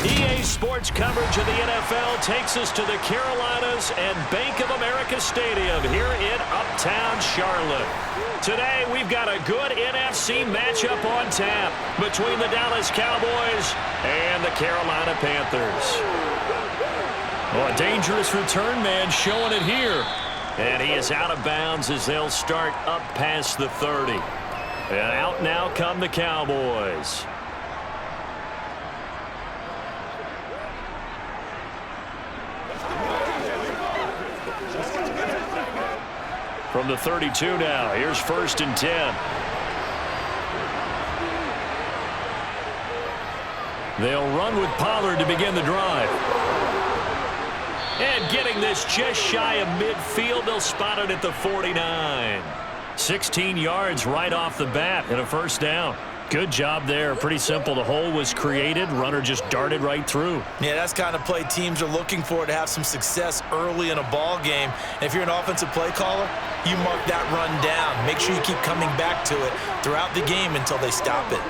EA Sports coverage of the NFL takes us to the Carolinas and Bank of America Stadium here in Uptown Charlotte. Today, we've got a good NFC matchup on tap between the Dallas Cowboys and the Carolina Panthers. Oh, a dangerous return man showing it here. And he is out of bounds as they'll start up past the 30. And out now come the Cowboys. From the 32 now, here's 1st and 10. They'll run with Pollard to begin the drive. And getting this just shy of midfield, they'll spot it at the 49. 16 yards right off the bat and a 1st down. Good job there. Pretty simple. The hole was created. Runner just darted right through. Yeah, that's kind of play teams are looking for to have some success early in a ball game. And if you're an offensive play caller, you mark that run down. Make sure you keep coming back to it throughout the game until they stop it.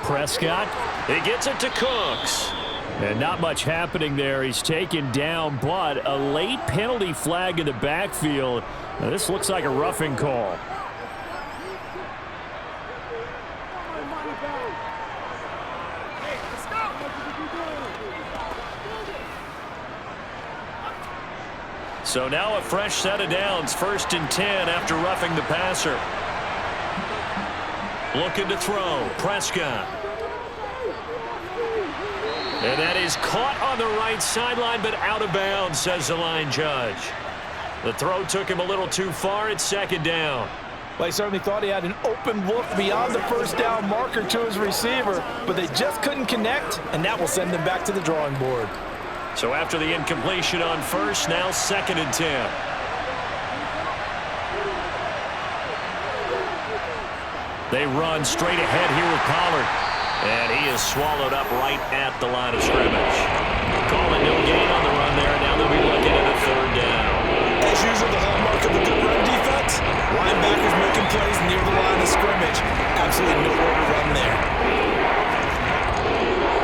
Prescott, he gets it to Cooks. And not much happening there. He's taken down, but a late penalty flag in the backfield. Now, this looks like a roughing call. So now a fresh set of downs, 1st and 10 after roughing the passer. Looking to throw, Prescott. And that is caught on the right sideline, but out of bounds, says the line judge. The throw took him a little too far. It's 2nd down. Well, he certainly thought he had an open look beyond the 1st down marker to his receiver, but they just couldn't connect, and that will send them back to the drawing board. So after the incompletion on 1st, now 2nd and 10. They run straight ahead here with Pollard. And he is swallowed up right at the line of scrimmage. Calling no gain on the run there. Now they'll be looking at a 3rd down. As usual, the hallmark of a good run defense, linebackers making plays near the line of scrimmage. Absolutely nowhere to run there.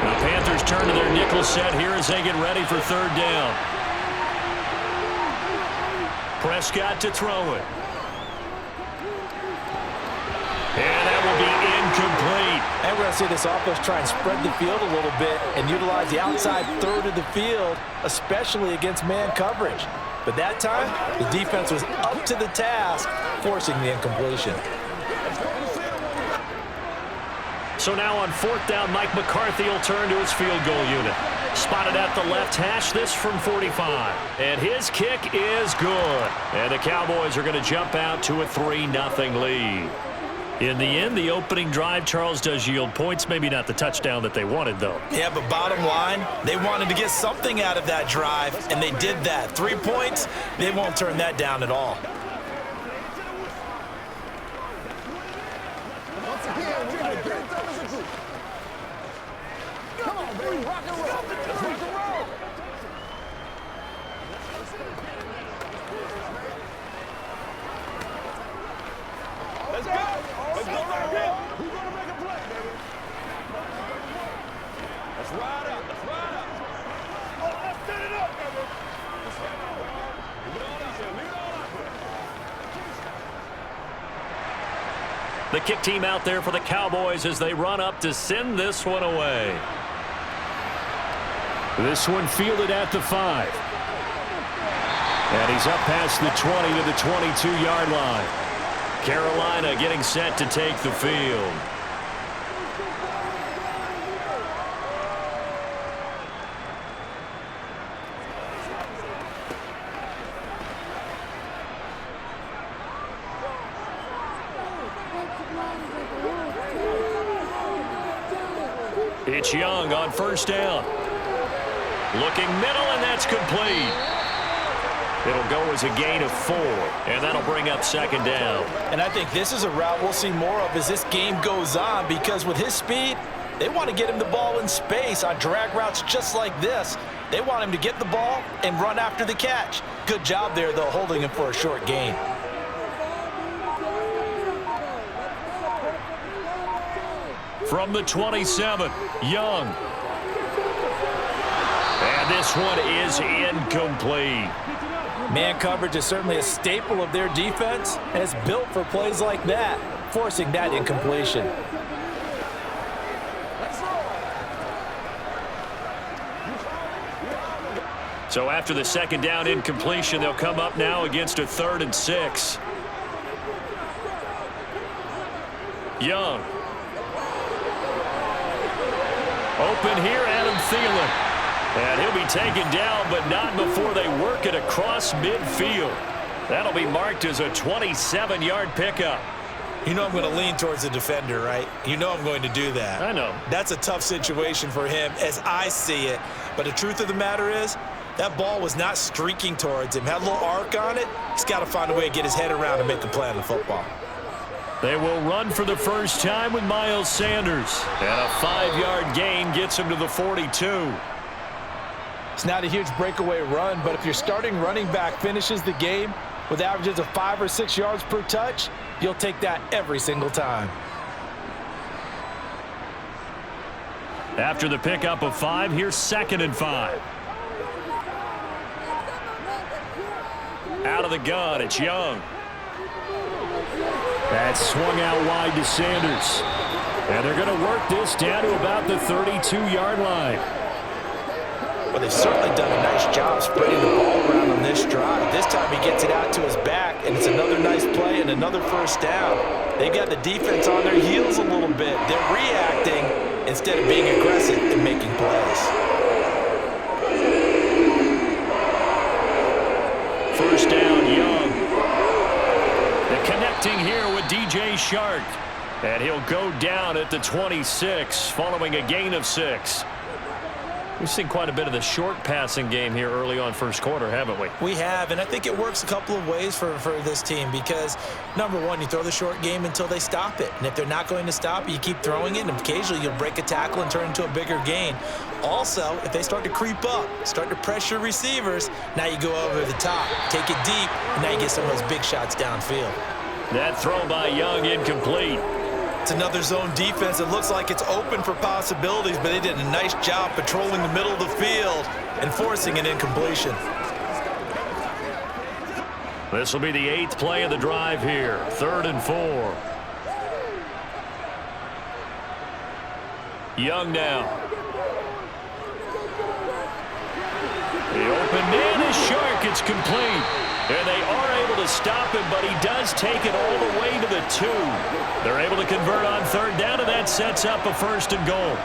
The Panthers turn to their nickel set here as they get ready for 3rd down. Prescott to throw it. And that will be incomplete. And we're going to see this offense try and spread the field a little bit and utilize the outside 3rd of the field, especially against man coverage. But that time, the defense was up to the task, forcing the incompletion. So now on 4th down, Mike McCarthy will turn to his field goal unit. Spotted at the left hash, this from 45. And his kick is good. And the Cowboys are going to jump out to a 3-0 lead. In the end, the opening drive, Charles, does yield points. Maybe not the touchdown that they wanted, though. Yeah, but bottom line, they wanted to get something out of that drive, and they did that. 3 points, they won't turn that down at all. Come on, baby, rock and roll. Let's rock and roll. Let's go. Let's go right here. Who's going to make a play, baby? Let's ride up. Let's ride up. Oh, let's set it up, baby. Leave it all out there. Leave it all out there. The kick team out there for the Cowboys as they run up to send this one away. This one fielded at the 5. And he's up past the 20 to the 22-yard line. Carolina getting set to take the field. It's Young on 1st down. Looking middle, and that's complete. It'll go as a gain of 4, and that'll bring up 2nd down. And I think this is a route we'll see more of as this game goes on, because with his speed, they want to get him the ball in space on drag routes just like this. They want him to get the ball and run after the catch. Good job there, though, holding him for a short gain. From the 27, Young. And this one is incomplete. Man coverage is certainly a staple of their defense, and it's built for plays like that, forcing that incompletion. So after the second down incompletion, they'll come up now against a 3rd and 6. Young. Open here, Adam Thielen. And he'll be taken down, but not before they work it across midfield. That'll be marked as a 27-yard pickup. You know I'm going to lean towards the defender, right? You know I'm going to do that. I know. That's a tough situation for him as I see it. But the truth of the matter is, that ball was not streaking towards him. Had a little arc on it. He's got to find a way to get his head around and make a play on the football. They will run for the first time with Miles Sanders. And a 5-yard gain gets him to the 42. It's not a huge breakaway run, but if your starting running back finishes the game with averages of 5 or 6 yards per touch, you'll take that every single time. After the pickup of 5, here's 2nd and 5. Out of the gun, it's Young. That's swung out wide to Sanders. And they're going to work this down to about the 32-yard line. Well, they've certainly done a nice job spreading the ball around on this drive. This time he gets it out to his back, and it's another nice play and another first down. They've got the defense on their heels a little bit. They're reacting instead of being aggressive and making plays. First down, Young. The connecting here with DJ Shark. And he'll go down at the 26 following a gain of 6. We've seen quite a bit of the short passing game here early on first quarter, haven't we? We have, and I think it works a couple of ways for this team because, number one, you throw the short game until they stop it. And if they're not going to stop it, you keep throwing it, and occasionally you'll break a tackle and turn it into a bigger gain. Also, if they start to creep up, start to pressure receivers, now you go over the top, take it deep, and now you get some of those big shots downfield. That throw by Young incomplete. It's another zone defense. It looks like it's open for possibilities, but they did a nice job patrolling the middle of the field and forcing an incompletion. This will be the 8th play of the drive here. 3rd and 4. Young now. The open man is Shark. It's complete. And they are able to stop him, but he does take it all the way to the 2. They're able to convert on 3rd down, and that sets up a 1st and goal.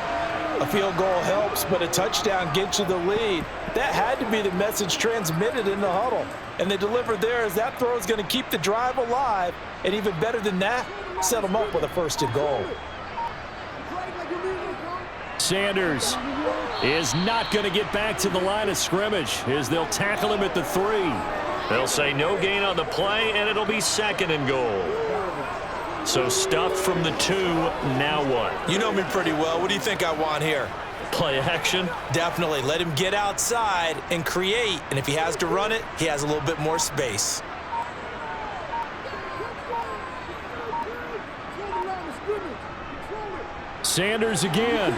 A field goal helps, but a touchdown gets you the lead. That had to be the message transmitted in the huddle. And they delivered there as that throw is going to keep the drive alive. And even better than that, set them up with a 1st and goal. Sanders is not going to get back to the line of scrimmage as they'll tackle him at the 3. They'll say no gain on the play, and it'll be 2nd and goal. So stuffed from the 2, now what? You know me pretty well. What do you think I want here? Play action? Definitely. Let him get outside and create. And if he has to run it, he has a little bit more space. Sanders again.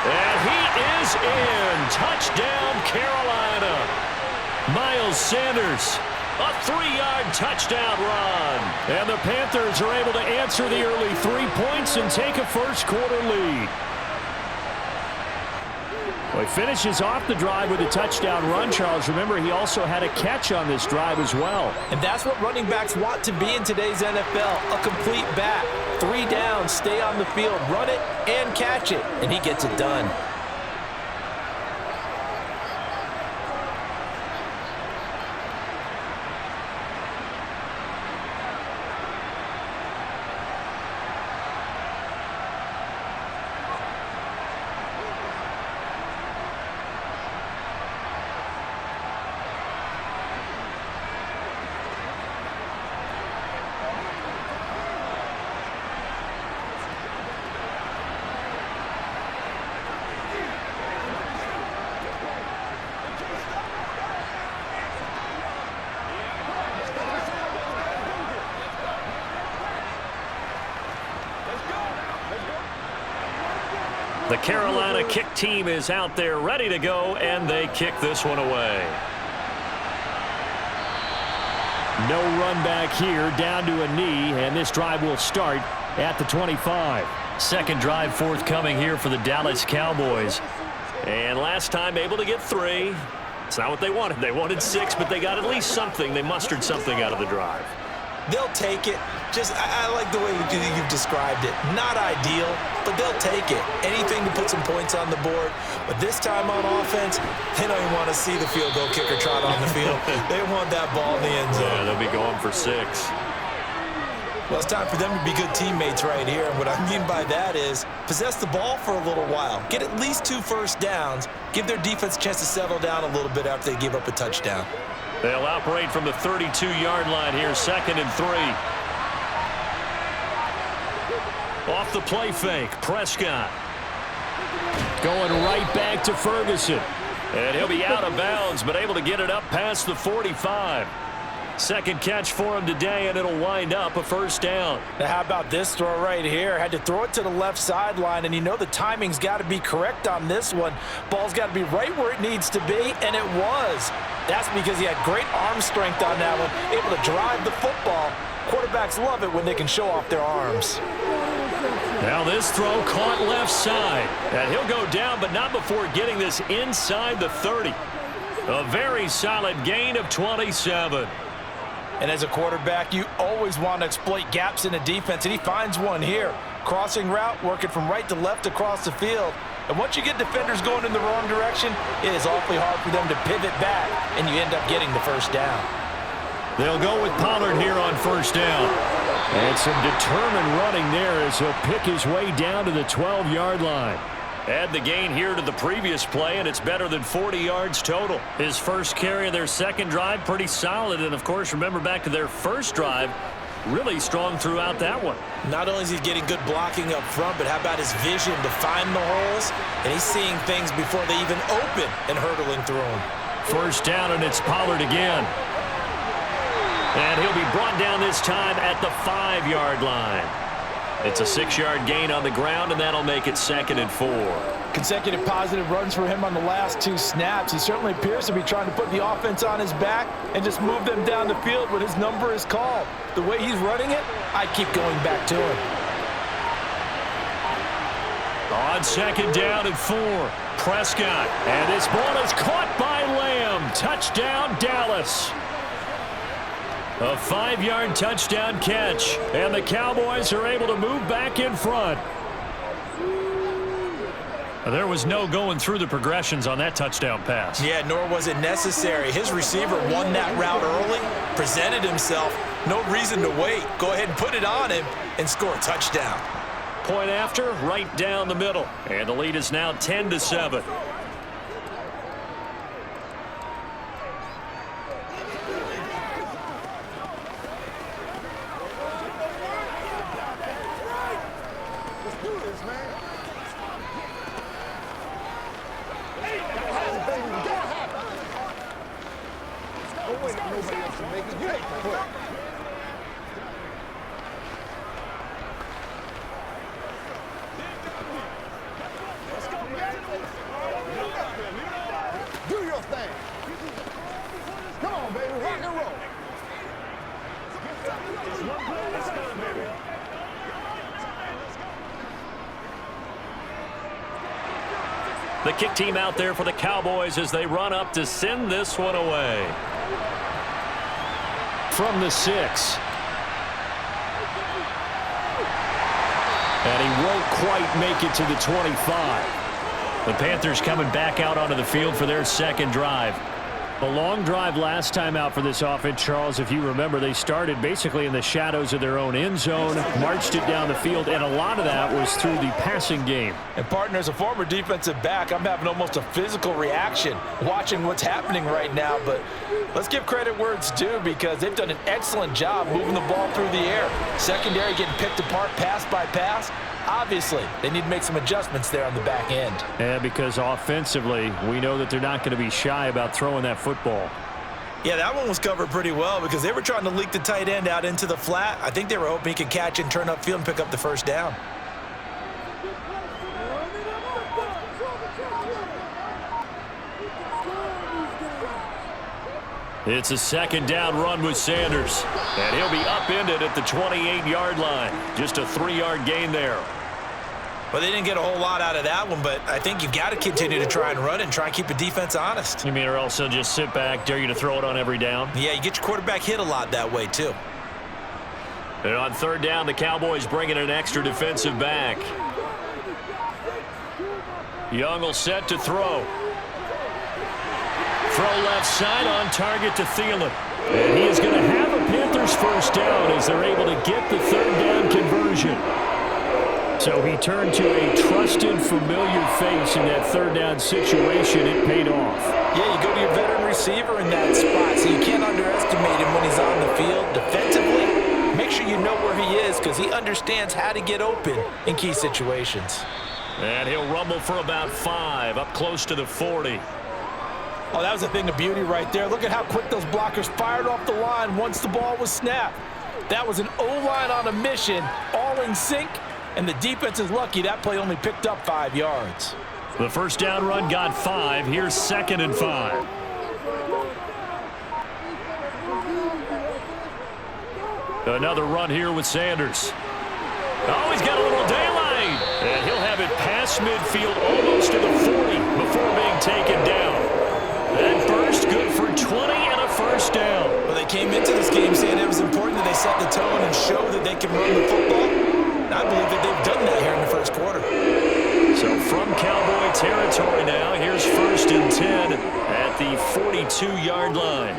And he is in. Touchdown, Carolina. Miles Sanders, a 3-yard touchdown run. And the Panthers are able to answer the early 3 points and take a first quarter lead. Well, he finishes off the drive with a touchdown run, Charles. Remember, he also had a catch on this drive as well. And that's what running backs want to be in today's NFL, a complete back. 3 downs, stay on the field, run it, and catch it. And he gets it done. The Carolina kick team is out there ready to go, and they kick this one away. No run back here, down to a knee, and this drive will start at the 25. Second drive forthcoming here for the Dallas Cowboys. And last time able to get 3. It's not what they wanted. They wanted 6, but they got at least something. They mustered something out of the drive. They'll take it. I like the way you've described it. Not ideal, but they'll take it. Anything to put some points on the board. But this time on offense, they don't even want to see the field goal kicker trot on the field. They want that ball in the end zone. Yeah, they'll be going for 6. Well, it's time for them to be good teammates right here. And what I mean by that is possess the ball for a little while. Get at least 2 first downs. Give their defense a chance to settle down a little bit after they give up a touchdown. They'll operate from the 32-yard line here, 2nd and 3. Off the play fake, Prescott. Going right back to Ferguson. And he'll be out of bounds, but able to get it up past the 45. Second catch for him today, and it'll wind up a first down. Now, how about this throw right here? Had to throw it to the left sideline, and you know the timing's got to be correct on this one. Ball's got to be right where it needs to be, and it was. That's because he had great arm strength on that one, able to drive the football. Quarterbacks love it when they can show off their arms. Now this throw caught left side, and he'll go down, but not before getting this inside the 30. A very solid gain of 27. And as a quarterback, you always want to exploit gaps in a defense, and he finds one here. Crossing route, working from right to left across the field. And once you get defenders going in the wrong direction, it is awfully hard for them to pivot back, and you end up getting the first down. They'll go with Pollard here on first down. And some determined running there as he'll pick his way down to the 12-yard line. Add the gain here to the previous play, and it's better than 40 yards total. His first carry of their second drive, pretty solid. And, of course, remember back to their first drive, really strong throughout that one. Not only is he getting good blocking up front, but how about his vision to find the holes? And he's seeing things before they even open and hurdling through them. First down, and it's Pollard again. And he'll be brought down this time at the 5-yard line. It's a 6-yard gain on the ground, and that'll make it 2nd and 4. Consecutive positive runs for him on the last 2 snaps. He certainly appears to be trying to put the offense on his back and just move them down the field when his number is called. The way he's running it, I keep going back to him. On 2nd down and 4, Prescott. And this ball is caught by Lamb. Touchdown, Dallas. A 5-yard touchdown catch, and the Cowboys are able to move back in front. There was no going through the progressions on that touchdown pass. Yeah, nor was it necessary. His receiver won that route early, presented himself. No reason to wait. Go ahead and put it on him and score a touchdown. Point after, right down the middle. And the lead is now 10-7. The kick team out there for the Cowboys as they run up to send this one away. From the 6. And he won't quite make it to the 25. The Panthers coming back out onto the field for their second drive. A long drive last time out for this offense, Charles. If you remember, they started basically in the shadows of their own end zone, marched it down the field, and a lot of that was through the passing game. And, partner, as a former defensive back, I'm having almost a physical reaction watching what's happening right now. But let's give credit where it's due because they've done an excellent job moving the ball through the air. Secondary getting picked apart pass by pass. Obviously, they need to make some adjustments there on the back end. Yeah, because offensively, we know that they're not going to be shy about throwing that football. Yeah, that one was covered pretty well because they were trying to leak the tight end out into the flat. I think they were hoping he could catch and turn upfield and pick up the first down. It's a second down run with Sanders. And he'll be upended at the 28-yard line. Just a 3-yard gain there. Well, they didn't get a whole lot out of that one, but I think you've got to continue to try and run and try and keep the defense honest. You mean, or else they'll just sit back, dare you to throw it on every down? Yeah, you get your quarterback hit a lot that way, too. And on third down, the Cowboys bring in an extra defensive back. Young will set to throw. Throw left side on target to Thielen. And he is going to have a Panthers first down as they're able to get the third down conversion. So he turned to a trusted, familiar face in that third down situation. It paid off. Yeah, you go to your veteran receiver in that spot, so you can't underestimate him when he's on the field defensively. Make sure you know where he is because he understands how to get open in key situations. And he'll rumble for about 5, up close to the 40. Oh, that was a thing of beauty right there. Look at how quick those blockers fired off the line once the ball was snapped. That was an O-line on a mission, all in sync. And the defense is lucky that play only picked up 5 yards. The first down run got 5. Here's 2nd and 5. Another run here with Sanders. Oh, he's got a little daylight. And he'll have it past midfield almost to the 40 before being taken down. That burst good for 20 and a first down. Well, they came into this game saying it was important that they set the tone and show that they can run the football. I believe that they've done that here in the first quarter. So from Cowboy territory now, here's 1st and 10 at the 42-yard line.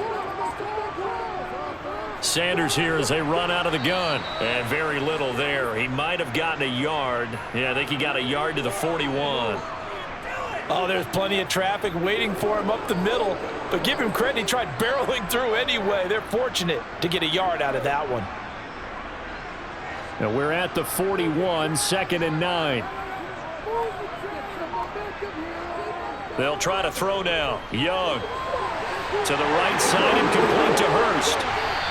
Sanders here as they run out of the gun. And very little there. He might have gotten a yard. Yeah, I think he got a yard to the 41. Oh, there's plenty of traffic waiting for him up the middle. But give him credit, he tried barreling through anyway. They're fortunate to get a yard out of that one. Now we're at the 41, 2nd and 9. They'll try to throw now. Young to the right side and complete to Hurst.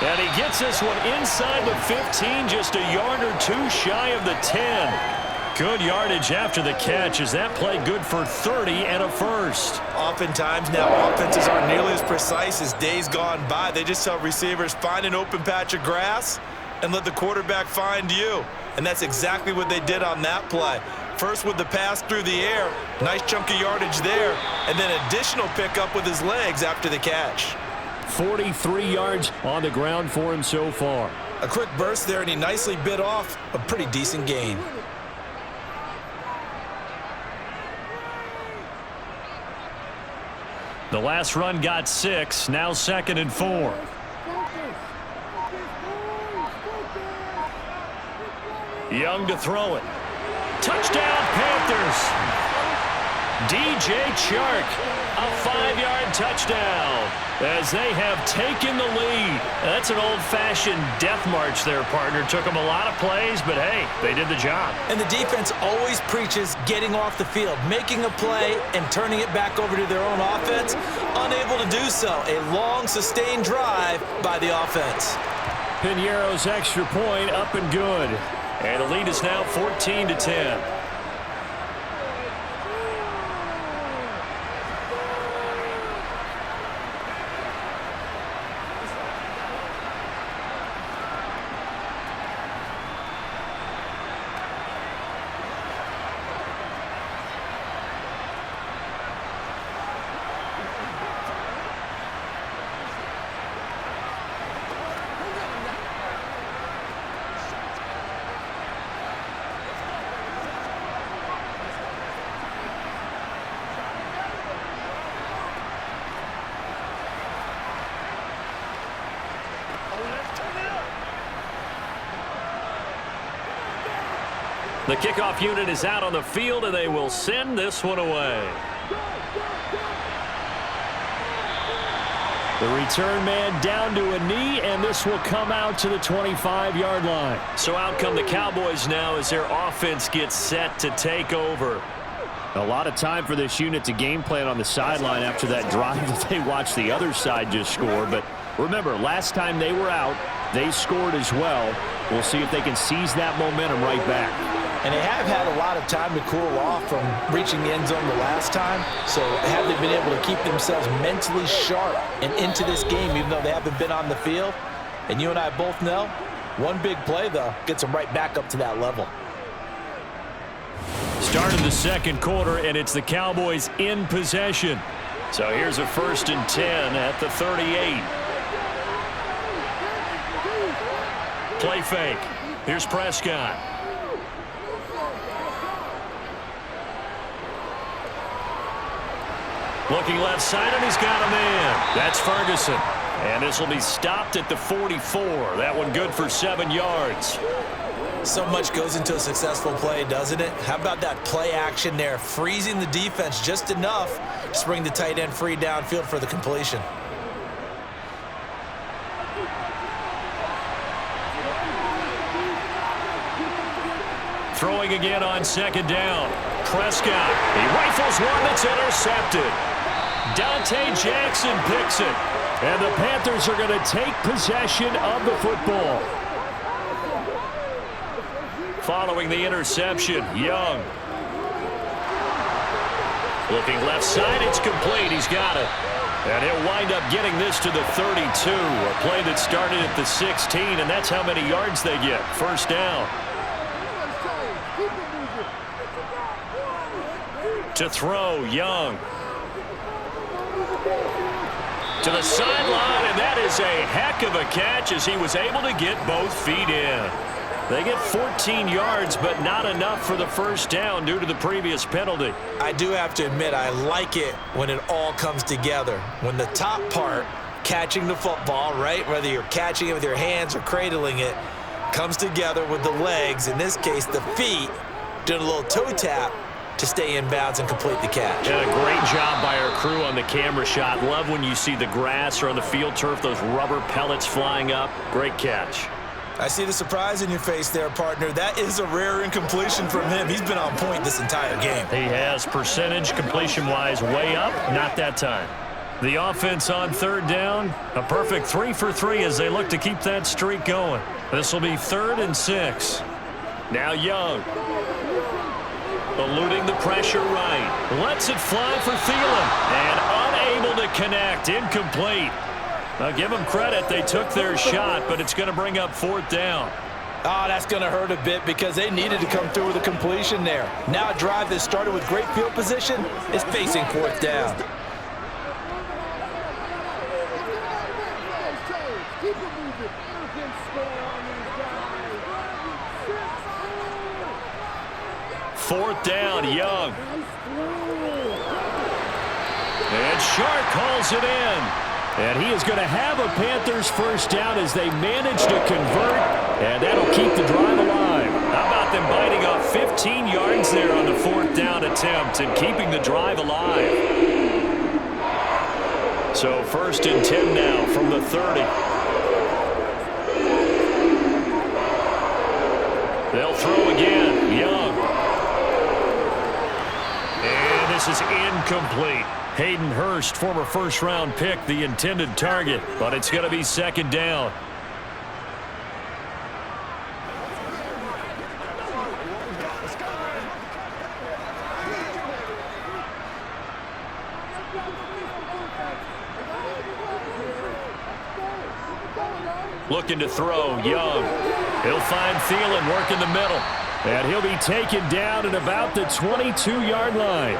And he gets this one inside the 15, just a yard or 2 shy of the 10. Good yardage after the catch. Is that play good for 30 and a first? Oftentimes now offenses aren't nearly as precise as days gone by. They just tell receivers, find an open patch of grass and let the quarterback find you. And that's exactly what they did on that play. First with the pass through the air, nice chunk of yardage there, and then additional pickup with his legs after the catch. 43 yards on the ground for him so far. A quick burst there, and he nicely bit off a pretty decent gain. The last run got 6, now 2nd and 4. Young to throw it. Touchdown, Panthers. DJ Chark, a 5-yard touchdown as they have taken the lead. That's an old-fashioned death march there, partner. Took them a lot of plays, but hey, they did the job. And the defense always preaches getting off the field, making a play and turning it back over to their own offense. Unable to do so. A long, sustained drive by the offense. Piñeiro's extra point up and good. And the lead is now 14-10. The kickoff unit is out on the field, and they will send this one away. The return man down to a knee, and this will come out to the 25-yard line. So out come the Cowboys now as their offense gets set to take over. A lot of time for this unit to game plan on the sideline after that drive that they watched the other side just score. But remember, last time they were out, they scored as well. We'll see if they can seize that momentum right back. And they have had a lot of time to cool off from reaching the end zone the last time. So have they been able to keep themselves mentally sharp and into this game even though they haven't been on the field? And you and I both know, one big play, though, gets them right back up to that level. Start of the second quarter, and it's the Cowboys in possession. So here's a 1st and 10 at the 38. Play fake. Here's Prescott. Looking left side, and he's got a man. That's Ferguson. And this will be stopped at the 44. That one good for 7 yards. So much goes into a successful play, doesn't it? How about that play action there, freezing the defense just enough to bring the tight end free downfield for the completion. Throwing again on 2nd down. Prescott. He rifles one that's intercepted. Dante Jackson picks it. And the Panthers are going to take possession of the football. Following the interception, Young. Looking left side, it's complete. He's got it. And he'll wind up getting this to the 32. A play that started at the 16, and that's how many yards they get. 1st down. To throw, Young. To the sideline, and that is a heck of a catch as he was able to get both feet in. They get 14 yards, but not enough for the 1st down due to the previous penalty. I do have to admit, I like it when it all comes together. When the top part, catching the football, right, whether you're catching it with your hands or cradling it, comes together with the legs, in this case the feet, doing a little toe tap to stay in bounds and complete the catch. And a great job by our crew on the camera shot. Love when you see the grass or on the field turf, those rubber pellets flying up. Great catch. I see the surprise in your face there, partner. That is a rare incompletion from him. He's been on point this entire game. He has percentage completion-wise way up. Not that time. The offense on 3rd down. A perfect 3 for 3 as they look to keep that streak going. This will be 3rd and 6. Now Young. Eluding the pressure right. Lets it fly for Thielen. And unable to connect. Incomplete. Now give them credit. They took their shot, but it's going to bring up 4th down. Oh, that's going to hurt a bit because they needed to come through with a completion there. Now a drive that started with great field position is facing 4th down. Fourth down, Young. And Shark calls it in. And he is going to have a Panthers 1st down as they manage to convert. And that'll keep the drive alive. How about them biting off 15 yards there on the 4th down attempt and keeping the drive alive? So 1st and 10 now from the 30. They'll throw again. Young. And this is incomplete. Hayden Hurst, former 1st-round pick, the intended target, but it's going to be 2nd down. Looking to throw, Young. He'll find Thielen working the middle, and he'll be taken down at about the 22-yard line.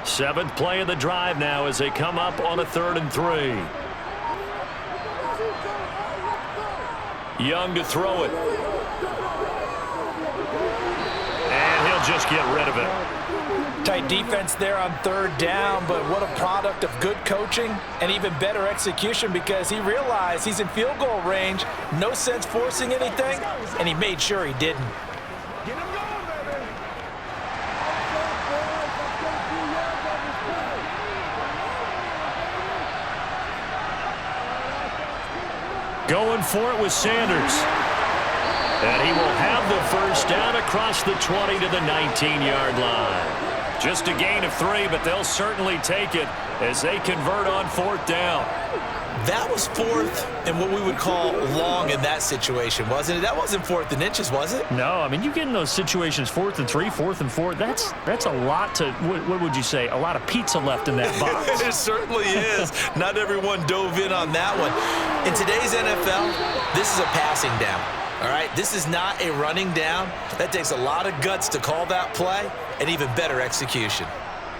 Seventh play of the drive now as they come up on a 3rd and 3. Young to throw it. And he'll just get rid of it. Tight defense there on 3rd down, but what a product of good coaching and even better execution because he realized he's in field goal range, no sense forcing anything, and he made sure he didn't. Going for it with Sanders. And he will have the 1st down across the 20 to the 19-yard line. Just a gain of 3, but they'll certainly take it as they convert on 4th down. That was 4th and what we would call long in that situation, wasn't it? That wasn't 4th and inches, was it? No, I mean, you get in those situations 4th and 3, 4th and 4. That's a lot to, what would you say, a lot of pizza left in that box. It certainly is. Not everyone dove in on that one. In today's NFL, this is a passing down. All right, this is not a running down. That takes a lot of guts to call that play and even better execution.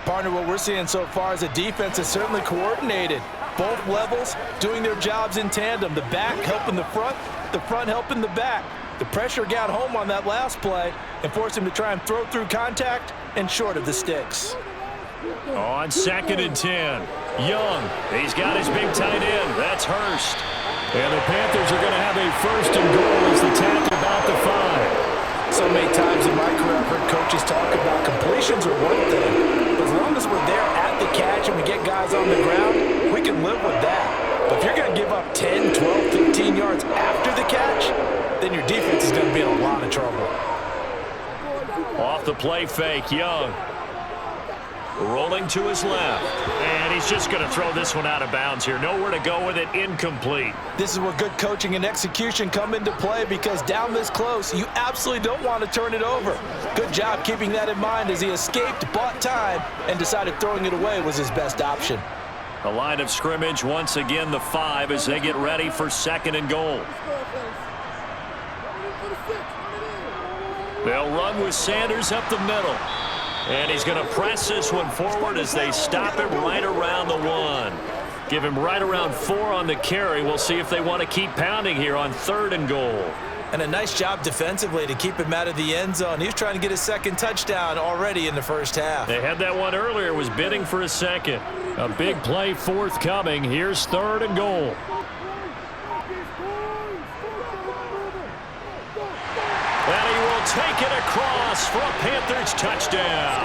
Partner, what we're seeing so far is a defense that's certainly coordinated. Both levels doing their jobs in tandem. The back helping the front helping the back. The pressure got home on that last play and forced him to try and throw through contact and short of the sticks. On 2nd and 10, Young, he's got his big tight end. That's Hurst. And the Panthers are going to have a 1st and goal as the tap about the 5. So many times in my career, I've heard coaches talk about completions are one thing. But as long as we're there at the catch and we get guys on the ground, we can live with that. But if you're going to give up 10, 12, 15 yards after the catch, then your defense is going to be in a lot of trouble. Off the play fake, Young. Rolling to his left. And he's just going to throw this one out of bounds here. Nowhere to go with it. Incomplete. This is where good coaching and execution come into play because down this close, you absolutely don't want to turn it over. Good job keeping that in mind as he escaped, bought time, and decided throwing it away was his best option. The line of scrimmage, once again, the 5 as they get ready for 2nd and goal. They'll run with Sanders up the middle. And he's going to press this one forward as they stop him right around the 1. Give him right around 4 on the carry. We'll see if they want to keep pounding here on 3rd and goal. And a nice job defensively to keep him out of the end zone. He was trying to get his 2nd touchdown already in the 1st half. They had that one earlier, was bidding for a 2nd. A big play forthcoming. Here's 3rd and goal. And he will take it across for a Panthers touchdown.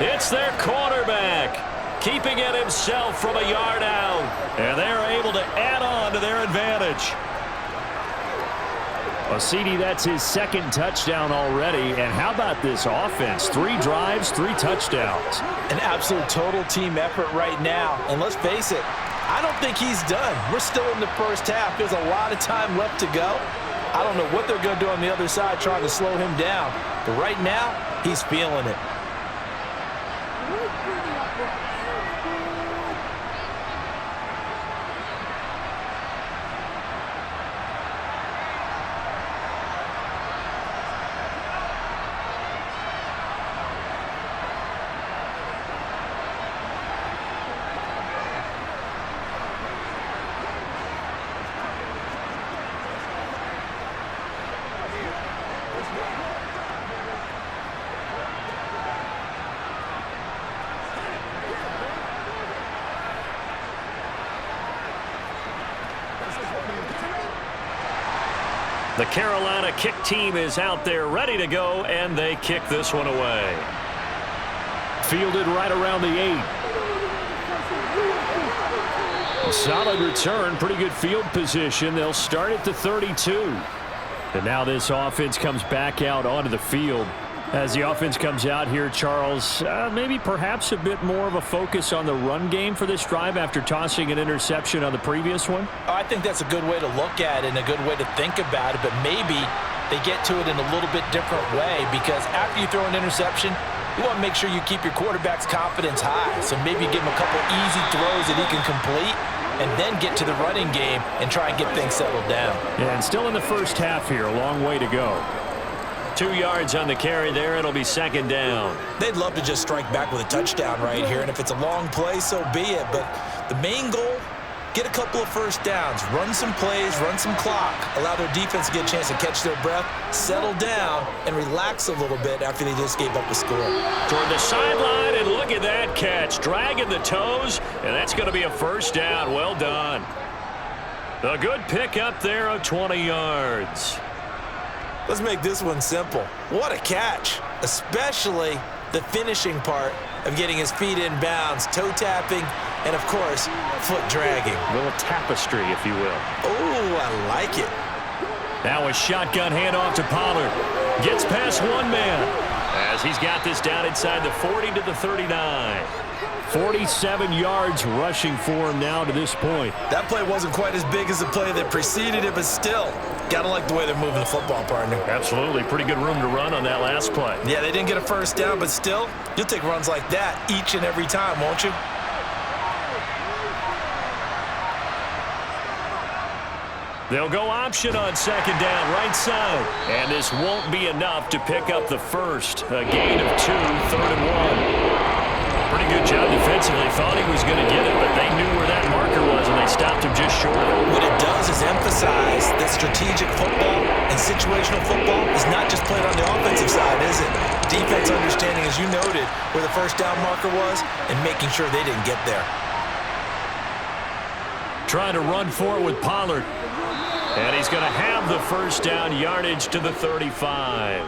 It's their quarterback, keeping it himself from a yard out. And they're able to add on to their advantage. Well, CD, that's his 2nd touchdown already. And how about this offense? 3 drives, 3 touchdowns. An absolute total team effort right now. And let's face it, I don't think he's done. We're still in the 1st half. There's a lot of time left to go. I don't know what they're going to do on the other side trying to slow him down. But right now, he's feeling it. The Carolina kick team is out there ready to go, and they kick this one away. Fielded right around the 8. A solid return, pretty good field position. They'll start at the 32. And now this offense comes back out onto the field. As the offense comes out here, Charles, maybe perhaps a bit more of a focus on the run game for this drive after tossing an interception on the previous one? I think that's a good way to look at it and a good way to think about it, but maybe they get to it in a little bit different way because after you throw an interception, you want to make sure you keep your quarterback's confidence high. So maybe give him a couple easy throws that he can complete and then get to the running game and try and get things settled down. Yeah, and still in the 1st half here, a long way to go. 2 yards on the carry there. It'll be 2nd down. They'd love to just strike back with a touchdown right here, and if it's a long play, so be it. But the main goal, get a couple of 1st downs, run some plays, run some clock, allow their defense to get a chance to catch their breath, settle down, and relax a little bit after they just gave up the score. Toward the sideline, and look at that catch. Dragging the toes, and that's going to be a 1st down. Well done. A good pick up there of 20 yards. Let's make this one simple. What a catch, especially the finishing part of getting his feet in bounds, toe tapping, and of course, foot dragging. A little tapestry, if you will. Oh, I like it. Now a shotgun handoff to Pollard. Gets past one man. as he's got this down inside the 40 to the 39. 47 yards rushing for him now to this point. That play wasn't quite as big as the play that preceded it, but still, gotta like the way they're moving the football, partner. Absolutely. Pretty good room to run on that last play. Yeah, they didn't get a first down, but still, you'll take runs like that each and every time, won't you? They'll go option on second down, right side. And this won't be enough to pick up the first. A gain of 2, 3rd and 1. Pretty good job defensively. Thought he was going to get it, but they knew where that marker was, and they stopped him just short of it. What it does is emphasize that strategic football and situational football is not just played on the offensive side, is it? Defense understanding, as you noted, where the first down marker was and making sure they didn't get there. Trying to run for it with Pollard. And he's going to have the first down, yardage to the 35.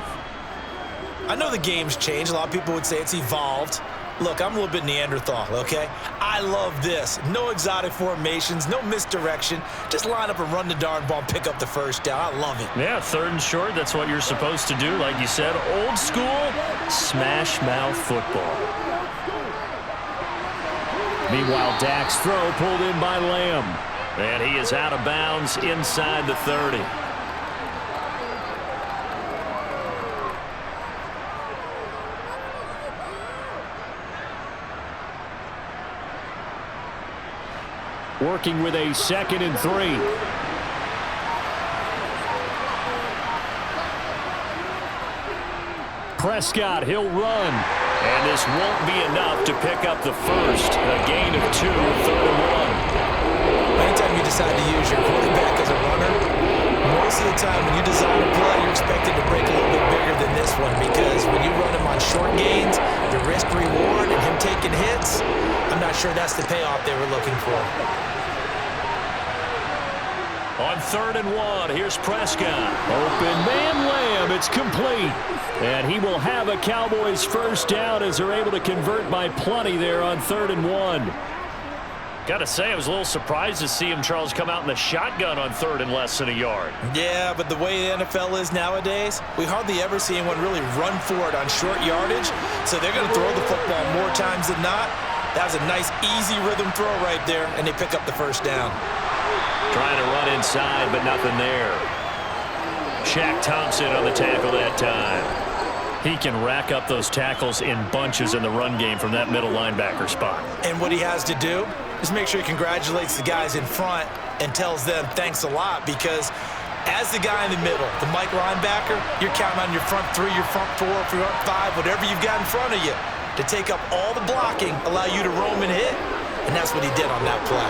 I know the game's changed. A lot of people would say it's evolved. Look, I'm a little bit Neanderthal, okay? I love this. No exotic formations, no misdirection. Just line up and run the darn ball and pick up the first down. I love it. Yeah, 3rd and short, that's what you're supposed to do. Like you said, old school, smash mouth football. Meanwhile, Dak's throw pulled in by Lamb. And he is out of bounds inside the 30. Working with a 2nd and 3. Prescott, he'll run. And this won't be enough to pick up the first. A gain of 2, 3rd and 1. Anytime you decide to use your quarterback as a runner, most of the time when you design a play, you're expected to break a little bit bigger than this one, because when you run him on short gains, the risk-reward and him taking hits, I'm not sure that's the payoff they were looking for. On 3rd and 1, here's Prescott. Open man Lamb, it's complete. And he will have a Cowboys first down as they're able to convert by plenty there on 3rd and 1. Got to say, I was a little surprised to see him, Charles, come out in the shotgun on 3rd and less than a yard. Yeah, but the way the NFL is nowadays, we hardly ever see anyone really run for it on short yardage, so they're going to throw the football more times than not. That was a nice, easy rhythm throw right there, and they pick up the first down. Trying to run inside, but nothing there. Shaq Thompson on the tackle that time. He can rack up those tackles in bunches in the run game from that middle linebacker spot. And what he has to do is make sure he congratulates the guys in front and tells them thanks a lot, because as the guy in the middle, the Mike linebacker, you're counting on your front 3, your front 4, front 5, whatever you've got in front of you to take up all the blocking, allow you to roam and hit. And that's what he did on that play.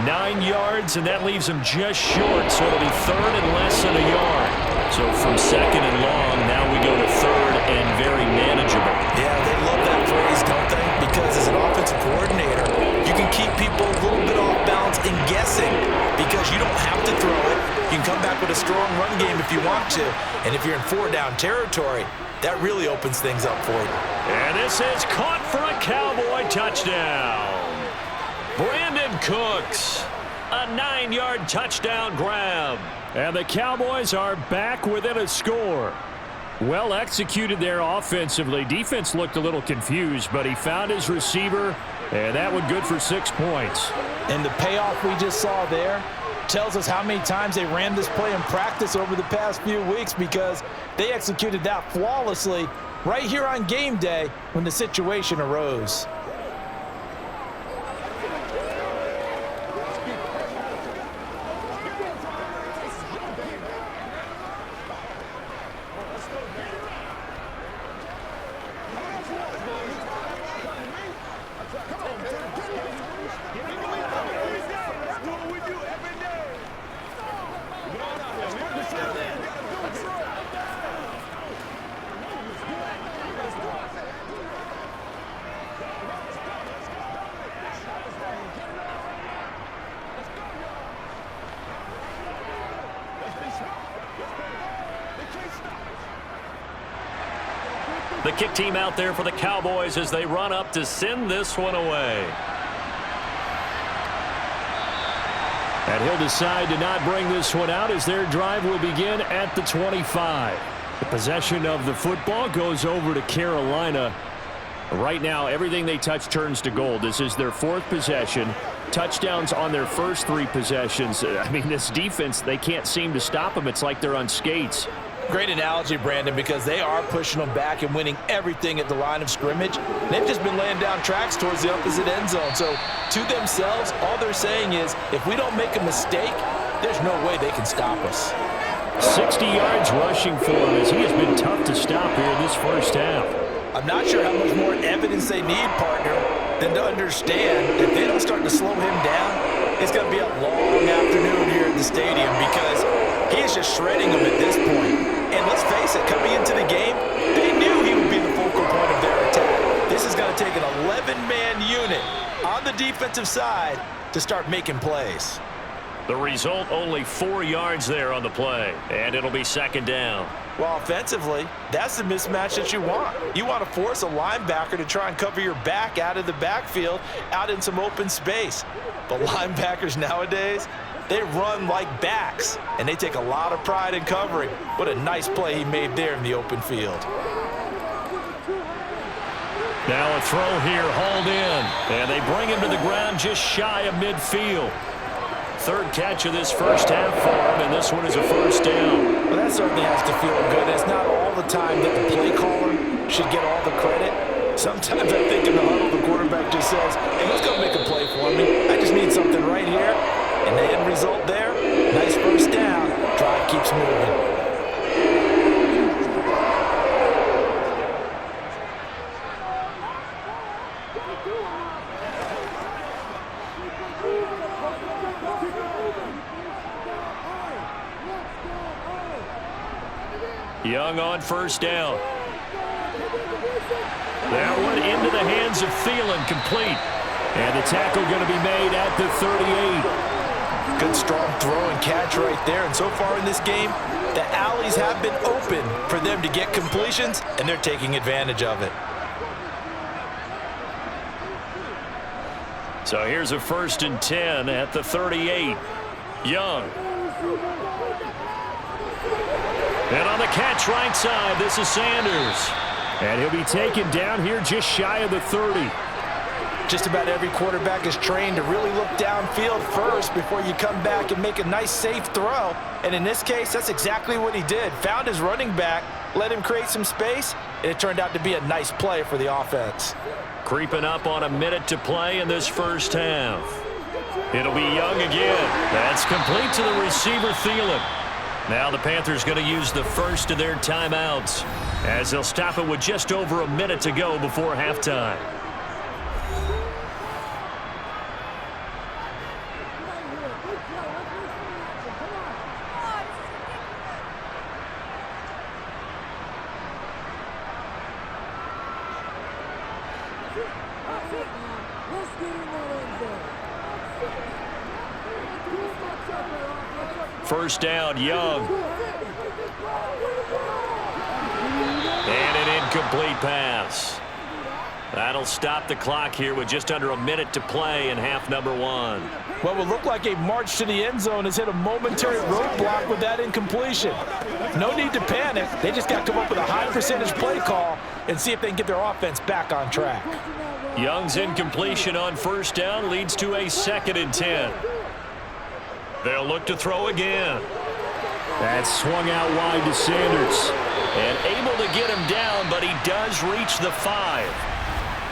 9 yards, and that leaves him just short, so it'll be 3rd and less than a yard. So from 2nd and long, now we go to 3rd and very manageable. Yeah, they love that phrase, don't they? Because as an offensive coordinator, you can keep people a little bit off balance and guessing, because you don't have to throw it. You can come back with a strong run game if you want to. And if you're in 4-down territory, that really opens things up for you. And this is caught for a Cowboy touchdown. Brandon Cooks, a 9-yard touchdown grab. And the Cowboys are back within a score. Well executed there offensively. Defense looked a little confused, but he found his receiver, and that one good for 6 points. And the payoff we just saw there tells us how many times they ran this play in practice over the past few weeks, because they executed that flawlessly right here on game day when the situation arose. The kick team out there for the Cowboys as they run up to send this one away. And he'll decide to not bring this one out as their drive will begin at the 25. The possession of the football goes over to Carolina. Right now, everything they touch turns to gold. This is their 4th possession. Touchdowns on their first 3 possessions. I mean, this defense, they can't seem to stop them. It's like they're on skates. Great analogy, Brandon, because they are pushing them back and winning everything at the line of scrimmage. They've just been laying down tracks towards the opposite end zone. So to themselves, all they're saying is, if we don't make a mistake, there's no way they can stop us. 60 yards rushing for him as he has been tough to stop here in this first half. I'm not sure how much more evidence they need, partner, than to understand if they don't start to slow him down, it's going to be a long afternoon here at the stadium because he is just shredding them at this point. And let's face it, coming into the game, they knew he would be the focal point of their attack. This is going to take an 11-man unit on the defensive side to start making plays. The result, only 4 yards there on the play, and it'll be 2nd down. Well, offensively, that's the mismatch that you want. You want to force a linebacker to try and cover your back out of the backfield, out in some open space. But linebackers nowadays, they run like backs, and they take a lot of pride in covering. What a nice play he made there in the open field. Now a throw here, hauled in, and they bring him to the ground just shy of midfield. 3rd catch of this first half for him, and this one is a 1st down. Well, that certainly has to feel good. It's not all the time that the play caller should get all the credit. Sometimes I think in the huddle, the quarterback just says, hey, let's go make a play for me. I just need something right here. And the end result there, nice 1st down. Drive keeps moving. Young on 1st down. That one into the hands of Thielen, complete. And the tackle going to be made at the 38. Good strong throw and catch right there. And so far in this game, the alleys have been open for them to get completions, and they're taking advantage of it. So here's a 1st and 10 at the 38. Young. And on the catch right side, this is Sanders. And he'll be taken down here just shy of the 30. Just about every quarterback is trained to really look downfield first before you come back and make a nice, safe throw. And in this case, that's exactly what he did. Found his running back, let him create some space, and it turned out to be a nice play for the offense. Creeping up on a minute to play in this first half. It'll be Young again. That's complete to the receiver, Thielen. Now the Panthers going to use the first of their timeouts as they'll stop it with just over a minute to go before halftime. First down, Young. And an incomplete pass. That'll stop the clock here with just under a minute to play in half number 1. What will look like a march to the end zone has hit a momentary roadblock with that incompletion. No need to panic. They just got to come up with a high percentage play call and see if they can get their offense back on track. Young's incompletion on first down leads to a 2nd and 10. They'll look to throw again. That's swung out wide to Sanders. And able to get him down, but he does reach the 5.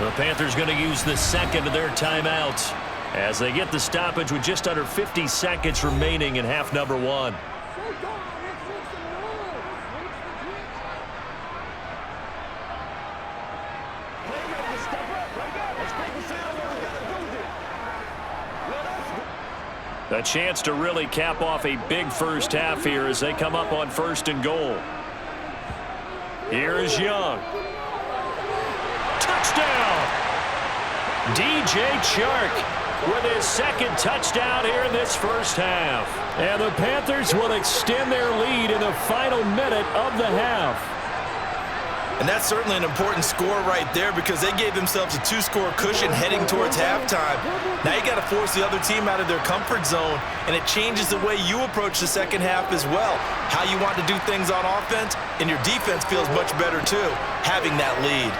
The Panthers going to use the 2nd of their timeouts as they get the stoppage with just under 50 seconds remaining in half number 1. A chance to really cap off a big first half here as they come up on 1st and goal. Here is Young. Touchdown! DJ Chark with his 2nd touchdown here in this first half. And the Panthers will extend their lead in the final minute of the half. And that's certainly an important score right there because they gave themselves a 2-score cushion heading towards halftime. Now you got to force the other team out of their comfort zone, and it changes the way you approach the second half as well. How you want to do things on offense, and your defense feels much better too, having that lead.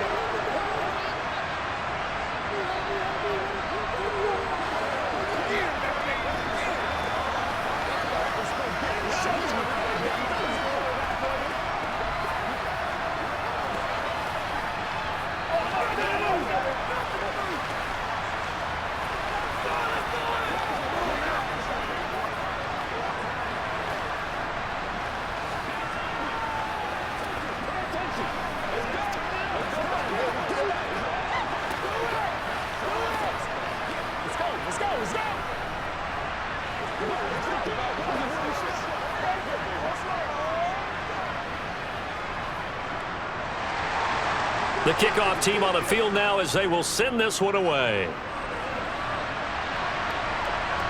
The kickoff team on the field now as they will send this one away.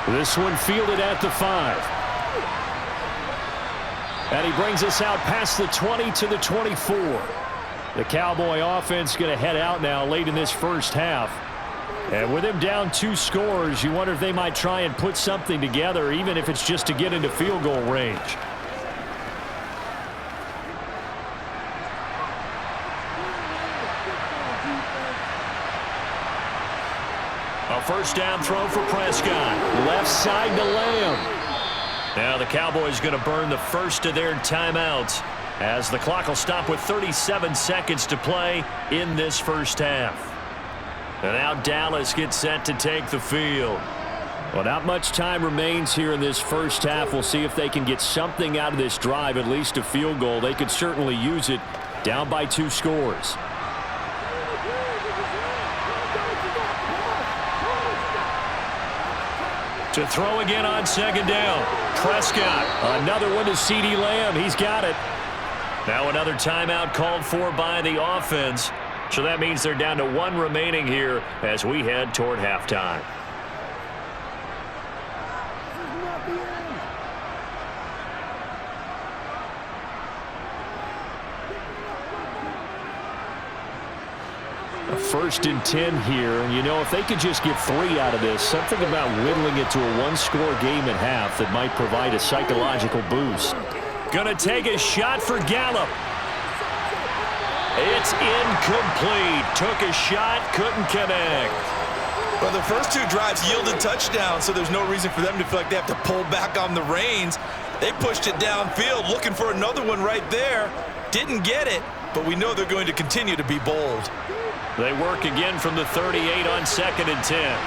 This one fielded at the 5. And he brings us out past the 20 to the 24. The Cowboy offense going to head out now late in this first half. And with him down 2 scores, you wonder if they might try and put something together, even if it's just to get into field goal range. A first down throw for Prescott. Left side to Lamb. Now the Cowboys going to burn the first of their timeouts as the clock will stop with 37 seconds to play in this first half. And now Dallas gets set to take the field. Well, not much time remains here in this first half. We'll see if they can get something out of this drive, at least a field goal. They could certainly use it down by 2 scores. To throw again on second down. Prescott. Another one to CeeDee Lamb. He's got it. Now another timeout called for by the offense. So that means they're down to 1 remaining here as we head toward halftime. A 1st and 10 here, and you know, if they could just get 3 out of this, something about whittling it to a 1-score game at half that might provide a psychological boost. Gonna take a shot for Gallup. It's incomplete. Took a shot, couldn't connect. Well, the first 2 drives yielded touchdowns, so there's no reason for them to feel like they have to pull back on the reins. They pushed it downfield, looking for another one right there. Didn't get it, but we know they're going to continue to be bold. They work again from the 38 on 2nd and 10.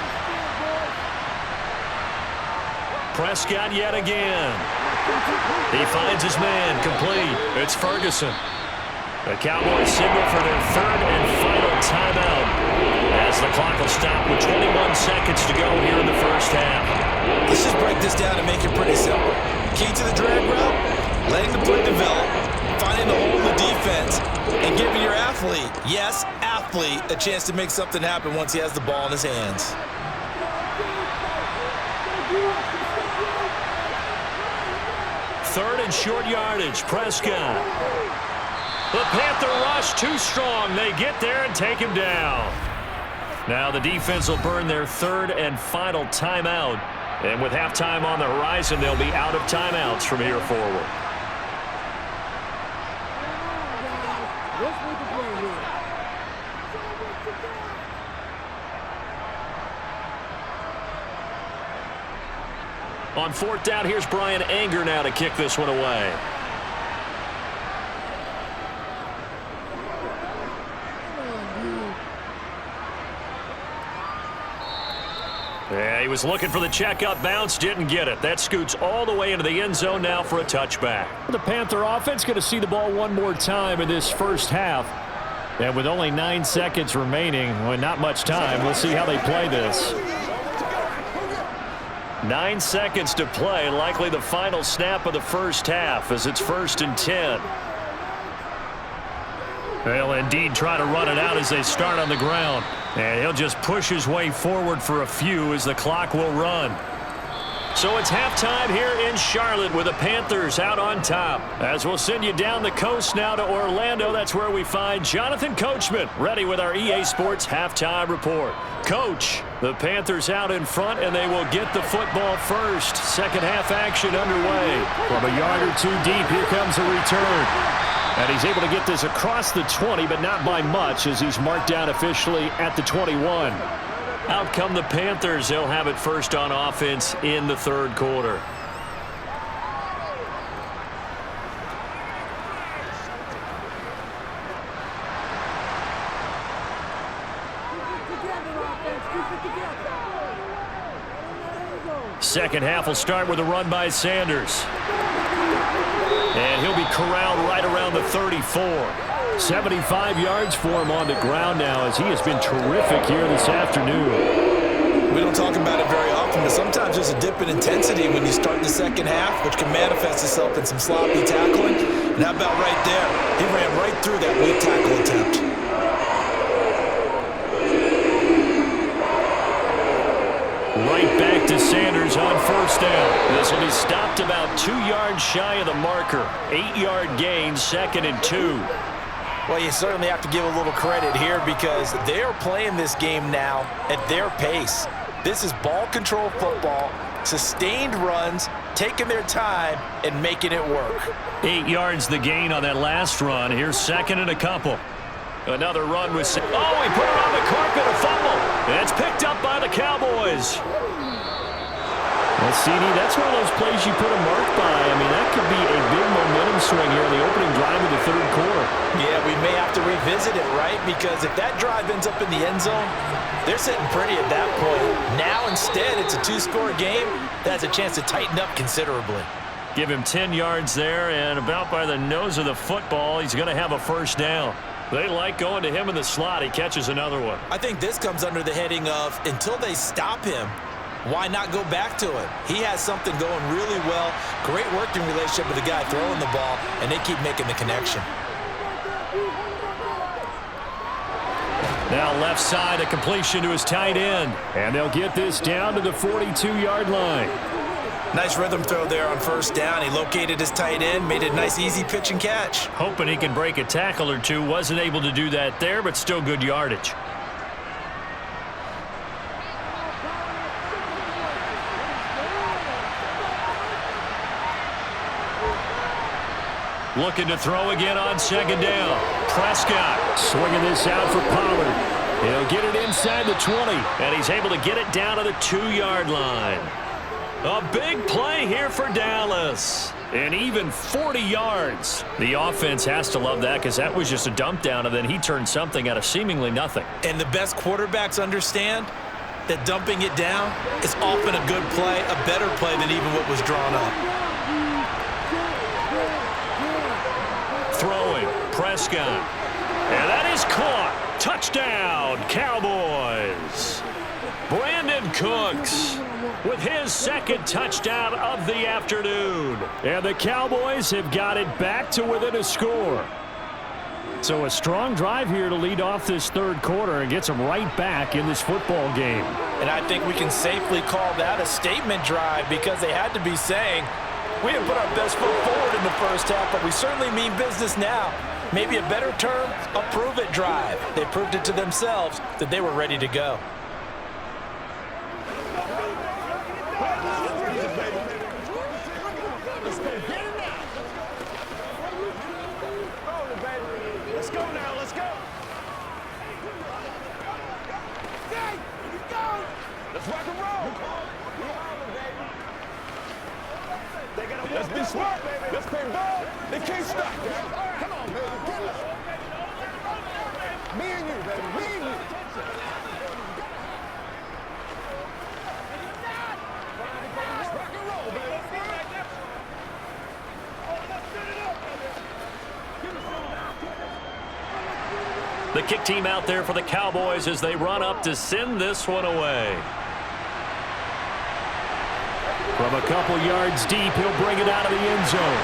Prescott yet again. He finds his man, complete. It's Ferguson. The Cowboys signal for their 3rd and final timeout as the clock will stop with 21 seconds to go here in the first half. Let's just break this down and make it pretty simple. Key to the drag route, letting the play develop, finding the hole in the defense, and giving your athlete, yes, athlete, a chance to make something happen once he has the ball in his hands. Third and short yardage, Prescott. The Panther rush too strong. They get there and take him down. Now the defense will burn their 3rd and final timeout. And with halftime on the horizon, they'll be out of timeouts from here forward. On 4th down, here's Brian Anger now to kick this one away. Yeah, he was looking for the checkup bounce, didn't get it. That scoots all the way into the end zone now for a touchback. The Panther offense going to see the ball one more time in this first half. And with only 9 seconds remaining, well, not much time, we'll see how they play this. 9 seconds to play, likely the final snap of the first half as it's 1st and 10. They'll indeed try to run it out as they start on the ground. And he'll just push his way forward for a few as the clock will run. So it's halftime here in Charlotte with the Panthers out on top. As we'll send you down the coast now to Orlando, that's where we find Jonathan Coachman ready with our EA Sports halftime report. Coach, the Panthers out in front, and they will get the football first. Second half action underway. From a yard or two deep, here comes a return. And he's able to get this across the 20, but not by much as he's marked down officially at the 21. Out come the Panthers. They'll have it first on offense in the third quarter. Second half will start with a run by Sanders. And he'll be corralled right around the 34. 75 yards for him on the ground now as he has been terrific here this afternoon. We don't talk about it very often, but sometimes there's a dip in intensity when you start the second half, which can manifest itself in some sloppy tackling. And how about right there? He ran right through that weak tackle attempt. Right back to Sanders on first down. This will be stopped about 2 yards shy of the marker. 8-yard gain, 2nd and 2. Well, you certainly have to give a little credit here because they're playing this game now at their pace. This is ball control football, sustained runs, taking their time, and making it work. 8 yards the gain on that last run. Here's 2nd and a couple. Another run with... Oh, he put it on the carpet, a fumble. And it's picked up by the Cowboys. Well, CD, that's one of those plays you put a mark by. I mean, that could be a big momentum swing here on the opening drive of the third quarter. Yeah, we may have to revisit it, right? Because if that drive ends up in the end zone, they're sitting pretty at that point. Now, instead, it's a 2-score game. That has a chance to tighten up considerably. Give him 10 yards there, and about by the nose of the football, he's going to have a first down. They like going to him in the slot. He catches another one. I think this comes under the heading of until they stop him, why not go back to it? He has something going really well. Great working relationship with the guy throwing the ball, and they keep making the connection. Now left side, a completion to his tight end. And they'll get this down to the 42-yard line. Nice rhythm throw there on first down. He located his tight end, made it a nice easy pitch and catch. Hoping he can break a tackle or two. Wasn't able to do that there, but still good yardage. Looking to throw again on second down. Prescott swinging this out for Pollard. He'll get it inside the 20, and he's able to get it down to the 2-yard line. A big play here for Dallas. And even 40 yards. The offense has to love that because that was just a dump down, and then he turned something out of seemingly nothing. And the best quarterbacks understand that dumping it down is often a good play, a better play than even what was drawn up. Throwing, Prescott. And that is caught. Touchdown, Cowboys. Brandon Cooks with his second touchdown of the afternoon. And the Cowboys have got it back to within a score. So a strong drive here to lead off this third quarter and gets them right back in this football game. And I think we can safely call that a statement drive because they had to be saying, we didn't put our best foot forward in the first half, but we certainly mean business now. Maybe a better term, a prove-it drive. They proved it to themselves that they were ready to go. Let's go now, let's go. Let's rock and roll. Let's be smart, baby. Let's play ball. They can't stop us. Come on, baby. Me and you, baby. Me and you. Rock and roll, baby. Let's set it up, baby. The kick team out there for the Cowboys as they run up to send this one away. From a couple yards deep, he'll bring it out of the end zone.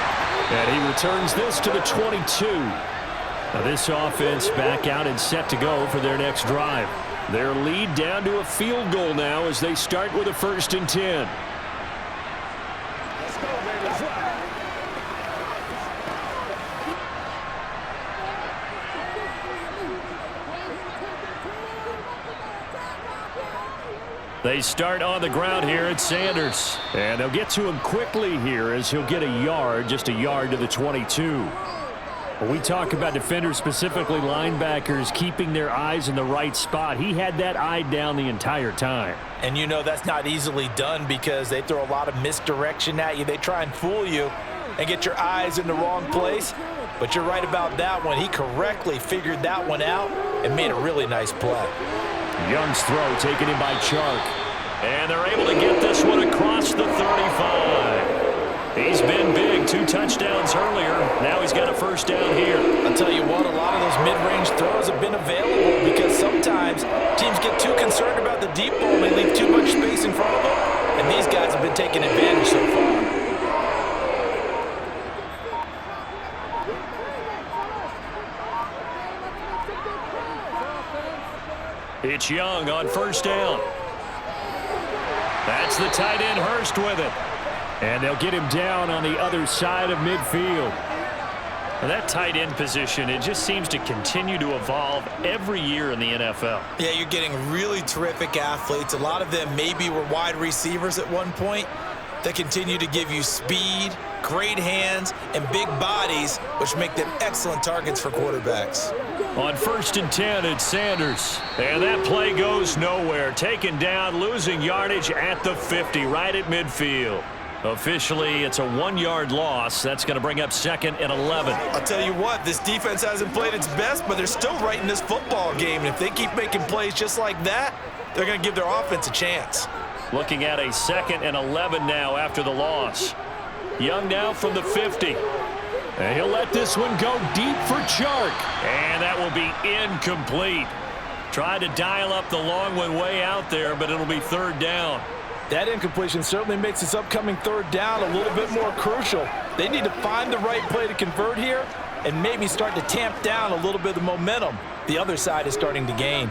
And he returns this to the 22. Now this offense back out and set to go for their next drive. Their lead down to a field goal now as they start with a 1st and 10. They start on the ground here at Sanders. And they'll get to him quickly here as he'll get a yard, just a yard to the 22. When we talk about defenders, specifically linebackers, keeping their eyes in the right spot, he had that eye down the entire time. And you know that's not easily done because they throw a lot of misdirection at you. They try and fool you and get your eyes in the wrong place. But you're right about that one. He correctly figured that one out and made a really nice play. Young's throw taken in by Chark. And they're able to get this one across the 35. He's been big, 2 touchdowns earlier. Now he's got a first down here. I'll tell you what, a lot of those mid-range throws have been available because sometimes teams get too concerned about the deep ball and they leave too much space in front of them. And these guys have been taking advantage so far. It's Young on first down. That's the tight end Hurst with it. And they'll get him down on the other side of midfield. Now that tight end position, it just seems to continue to evolve every year in the NFL. Yeah, you're getting really terrific athletes. A lot of them maybe were wide receivers at one point. They continue to give you speed, great hands, and big bodies, which make them excellent targets for quarterbacks. On 1st and 10, it's Sanders. And that play goes nowhere. Taken down, losing yardage at the 50, right at midfield. Officially, it's a 1-yard loss. That's going to bring up 2nd and 11. I'll tell you what, this defense hasn't played its best, but they're still right in this football game. And if they keep making plays just like that, they're going to give their offense a chance. Looking at a 2nd and 11 now after the loss. Young now from the 50. And he'll let this one go deep for Chark. And that will be incomplete. Tried to dial up the long one way out there, but it'll be 3rd down. That incompletion certainly makes this upcoming 3rd down a little bit more crucial. They need to find the right play to convert here and maybe start to tamp down a little bit of the momentum the other side is starting to gain.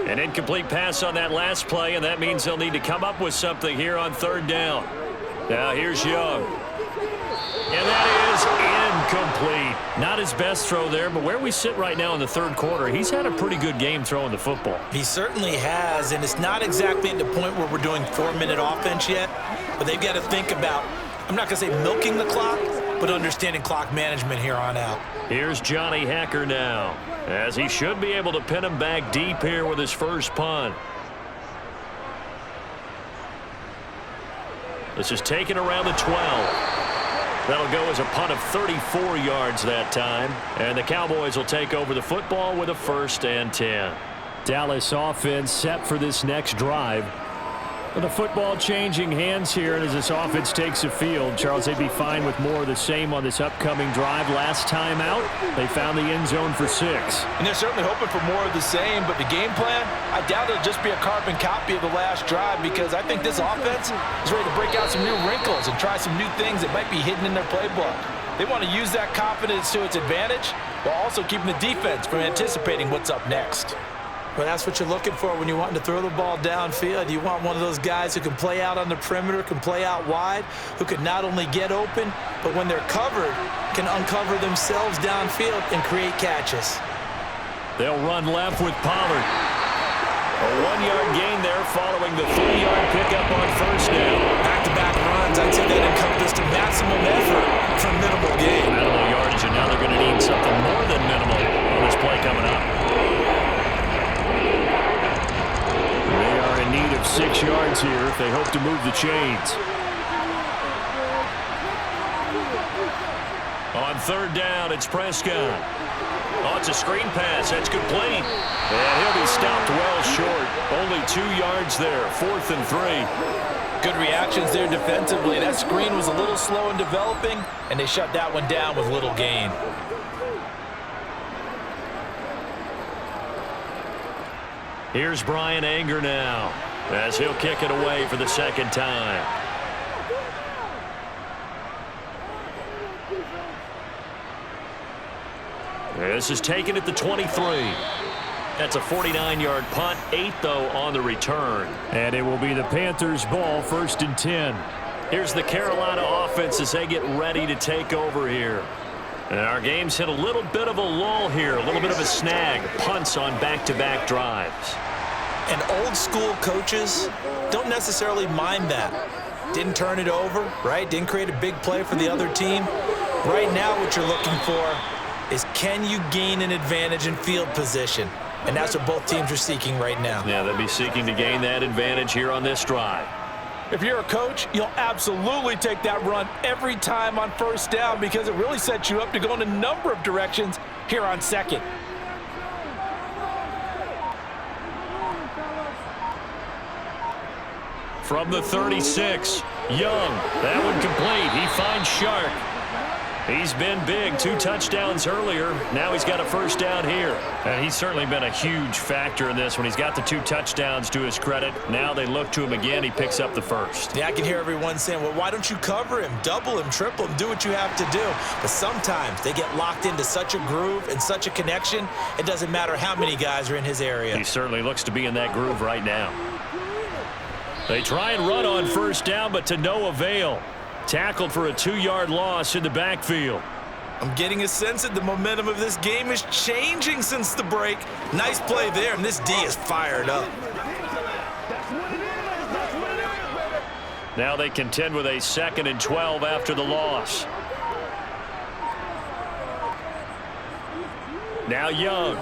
An incomplete pass on that last play, and that means they'll need to come up with something here on 3rd down. Now here's Young. And that is incomplete. Not his best throw there, but where we sit right now in the 3rd quarter, he's had a pretty good game throwing the football. He certainly has, and it's not exactly at the point where we're doing 4-minute offense yet, but they've got to think about, I'm not going to say milking the clock, but understanding clock management here on out. Here's Johnny Hacker now, as he should be able to pin him back deep here with his first punt. This is taken around the 12. That'll go as a punt of 34 yards that time. And the Cowboys will take over the football with a 1st and 10. Dallas offense set for this next drive. With the football changing hands here, and as this offense takes the field, Charles, they'd be fine with more of the same on this upcoming drive. Last time out, they found the end zone for 6. And they're certainly hoping for more of the same, but the game plan, I doubt it'll just be a carbon copy of the last drive because I think this offense is ready to break out some new wrinkles and try some new things that might be hidden in their playbook. They want to use that confidence to its advantage while also keeping the defense from anticipating what's up next. Well, that's what you're looking for when you want to throw the ball downfield. You want one of those guys who can play out on the perimeter, can play out wide, who can not only get open, but when they're covered, can uncover themselves downfield and create catches. They'll run left with Pollard. A 1-yard gain there following the 3-yard pickup on 1st down. Back-to-back runs, I'd say that encompassed a maximum effort for minimal gain. Minimal yardage, and now they're going to need something more than minimal on this play coming up. They are in need of 6 yards here if they hope to move the chains. On 3rd down, it's Prescott. Oh, it's a screen pass. That's complete. And he'll be stopped well short. Only 2 yards there. 4th and 3. Good reactions there defensively. That screen was a little slow in developing, and they shut that one down with little gain. Here's Brian Anger now, as he'll kick it away for the 2nd time. This is taken at the 23. That's a 49-yard punt, 8 though on the return. And it will be the Panthers' ball, 1st and 10. Here's the Carolina offense as they get ready to take over here. And our game's hit a little bit of a lull here, a little bit of a snag. Punts on back-to-back drives. And old school coaches don't necessarily mind that. Didn't turn it over, right? Didn't create a big play for the other team. Right now what you're looking for is, can you gain an advantage in field position? And that's what both teams are seeking right now. Yeah, they'll be seeking to gain that advantage here on this drive. If you're a coach, you'll absolutely take that run every time on first down because it really sets you up to go in a number of directions here on second. From the 36, Young. That one complete. He finds Shark. He's been big. 2 touchdowns earlier. Now he's got a first down here. And he's certainly been a huge factor in this when he's got the 2 touchdowns to his credit. Now they look to him again. He picks up the first. Yeah, I can hear everyone saying, well, why don't you cover him, double him, triple him, do what you have to do. But sometimes they get locked into such a groove and such a connection, it doesn't matter how many guys are in his area. He certainly looks to be in that groove right now. They try and run on first down, but to no avail. Tackled for a 2-yard loss in the backfield. I'm getting a sense that the momentum of this game is changing since the break. Nice play there, and this D is fired up. Now they contend with a 2nd and 12 after the loss. Now Young.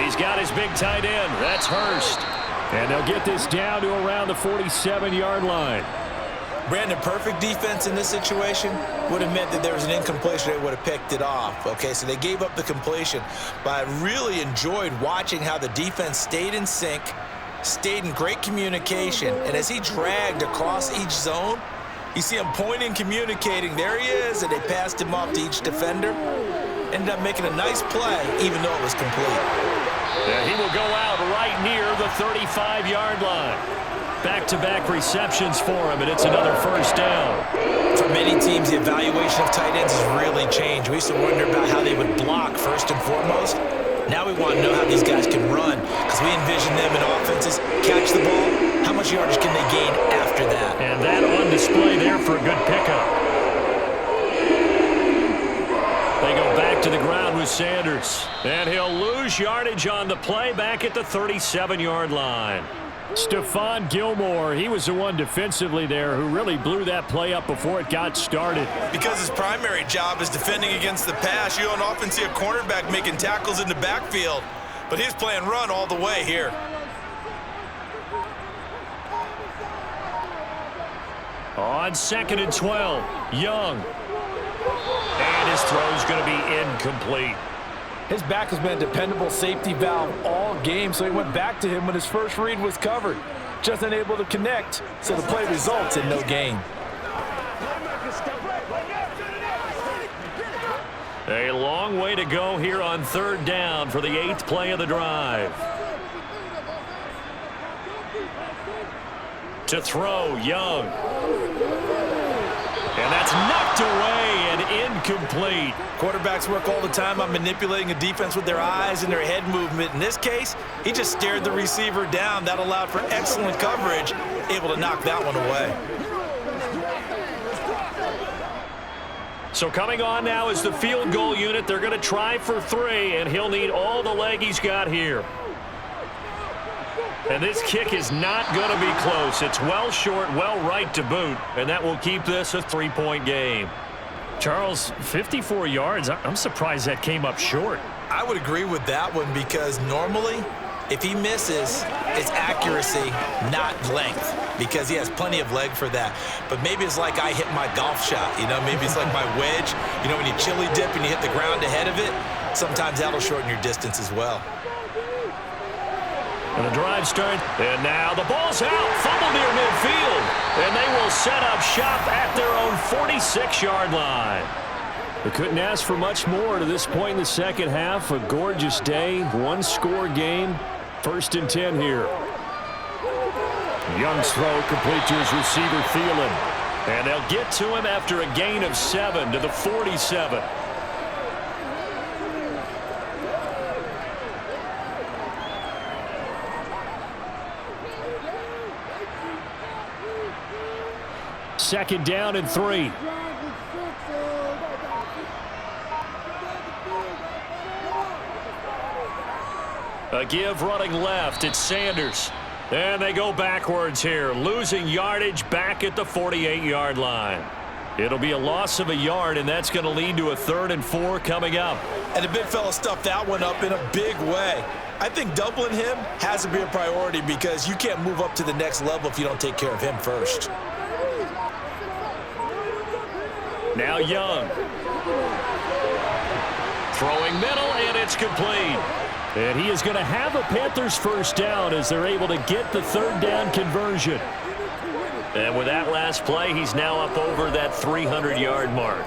He's got his big tight end. That's Hurst. And they'll get this down to around the 47-yard line. Brandon, perfect defense in this situation would have meant that there was an incompletion. They would have picked it off. Okay, so they gave up the completion. But I really enjoyed watching how the defense stayed in sync, stayed in great communication. And as he dragged across each zone, you see him pointing, communicating. There he is, and they passed him off to each defender. Ended up making a nice play, even though it was complete. And he will go out right near the 35-yard line. Back-to-back receptions for him, and it's another first down. For many teams, the evaluation of tight ends has really changed. We used to wonder about how they would block first and foremost. Now we want to know how these guys can run, because we envision them in offenses catch the ball. How much yardage can they gain after that? And that on display there for a good pickup. They go back to the ground with Sanders. And he'll lose yardage on the play back at the 37-yard line. Stephon Gilmore, he was the one defensively there who really blew that play up before it got started. Because his primary job is defending against the pass, you don't often see a cornerback making tackles in the backfield. But he's playing run all the way here. On 2nd and 12, Young. And his throw's going to be incomplete. His back has been a dependable safety valve all game, so he went back to him when his first read was covered. Just unable to connect, so the play results in no gain. A long way to go here on 3rd down for the 8th play of the drive. To throw, Young. And that's knocked away and incomplete. Quarterbacks work all the time on manipulating a defense with their eyes and their head movement. In this case, he just stared the receiver down. That allowed for excellent coverage, able to knock that one away. So coming on now is the field goal unit. They're going to try for 3, and he'll need all the leg he's got here. And this kick is not going to be close. It's well short, well right to boot, and that will keep this a 3-point game. Charles, 54 yards. I'm surprised that came up short. I would agree with that one because normally, if he misses, it's accuracy, not length, because he has plenty of leg for that. But maybe it's like I hit my golf shot, you know? Maybe it's like my wedge. You know, when you chili dip and you hit the ground ahead of it, sometimes that'll shorten your distance as well. And the drive starts, and now the ball's out, fumble near midfield, and they will set up shop at their own 46-yard line. They couldn't ask for much more to this point in the second half. A gorgeous day, 1-score game, 1st and 10 here. Young's throw complete to his receiver, Thielen, and they'll get to him after a gain of 7 to the 47. Second down and 3. A give running left. It's Sanders. And they go backwards here, losing yardage back at the 48-yard line. It'll be a loss of a yard, and that's going to lead to a 3rd and 4 coming up. And the big fella stuffed that one up in a big way. I think doubling him has to be a priority because you can't move up to the next level if you don't take care of him first. Now Young. Throwing middle, and it's complete. And he is going to have a Panthers first down as they're able to get the 3rd down conversion. And with that last play, he's now up over that 300-yard mark.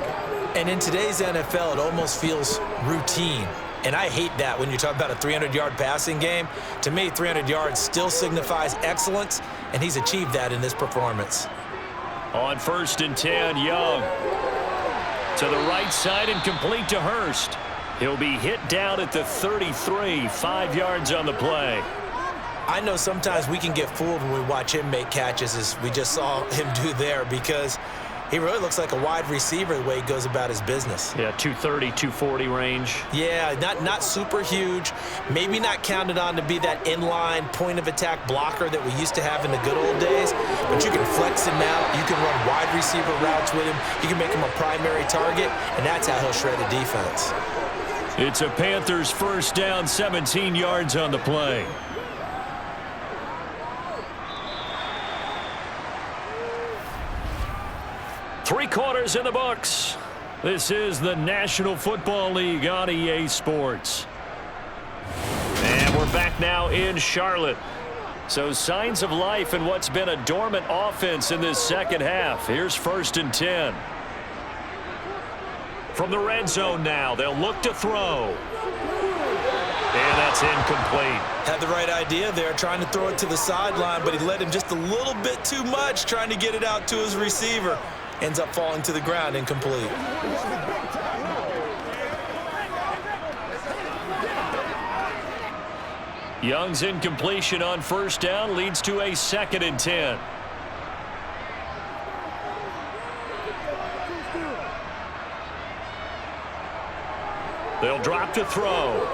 And in today's NFL, it almost feels routine. And I hate that when you talk about a 300-yard passing game. To me, 300 yards still signifies excellence, and he's achieved that in this performance. On 1st and 10, Young. To the right side and complete to Hurst. He'll be hit down at the 33, 5 yards on the play. I know sometimes we can get fooled when we watch him make catches, as we just saw him do there, because he really looks like a wide receiver the way he goes about his business. Yeah, 230, 240 range. Yeah, not super huge. Maybe not counted on to be that inline point-of-attack blocker that we used to have in the good old days, but you can flex him out. You can run wide receiver routes with him. You can make him a primary target, and that's how he'll shred the defense. It's a Panthers first down, 17 yards on the play. Three quarters in the books. This is the National Football League on EA Sports. And we're back now in Charlotte. So signs of life in what's been a dormant offense in this second half. Here's 1st and 10. From the red zone now, they'll look to throw. And that's incomplete. Had the right idea there, trying to throw it to the sideline, but he led him just a little bit too much, trying to get it out to his receiver. Ends up falling to the ground, incomplete. Young's incompletion on 1st down leads to a 2nd and 10. They'll drop to throw.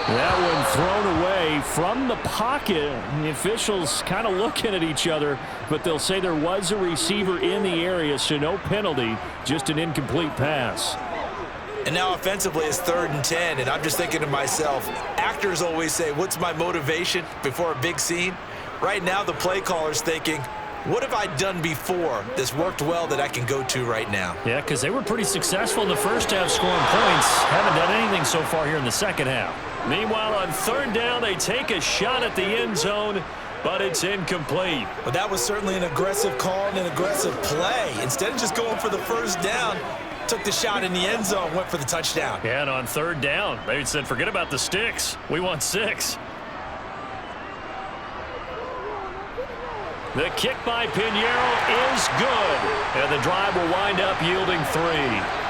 That one thrown away from the pocket. The officials kind of looking at each other, but they'll say there was a receiver in the area, so no penalty, just an incomplete pass. And now offensively it's 3rd and 10, and I'm just thinking to myself, actors always say, what's my motivation before a big scene? Right now the play caller's thinking, what have I done before that's worked well that I can go to right now? Yeah, because they were pretty successful in the first half scoring points. Haven't done anything so far here in the second half. Meanwhile, on 3rd down, they take a shot at the end zone, but it's incomplete. Well, that was certainly an aggressive call and an aggressive play. Instead of just going for the 1st down, took the shot in the end zone, went for the touchdown. Yeah, and on 3rd down, they said, forget about the sticks. We want 6. The kick by Pinheiro is good, and the drive will wind up yielding 3.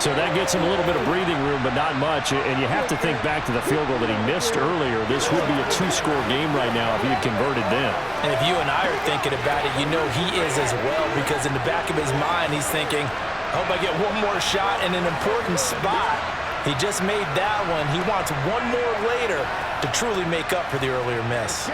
So that gets him a little bit of breathing room, but not much. And you have to think back to the field goal that he missed earlier. This would be a 2-score game right now if he had converted then. And if you and I are thinking about it, you know he is as well, because in the back of his mind, he's thinking, I hope I get one more shot in an important spot. He just made that one. He wants one more later to truly make up for the earlier miss.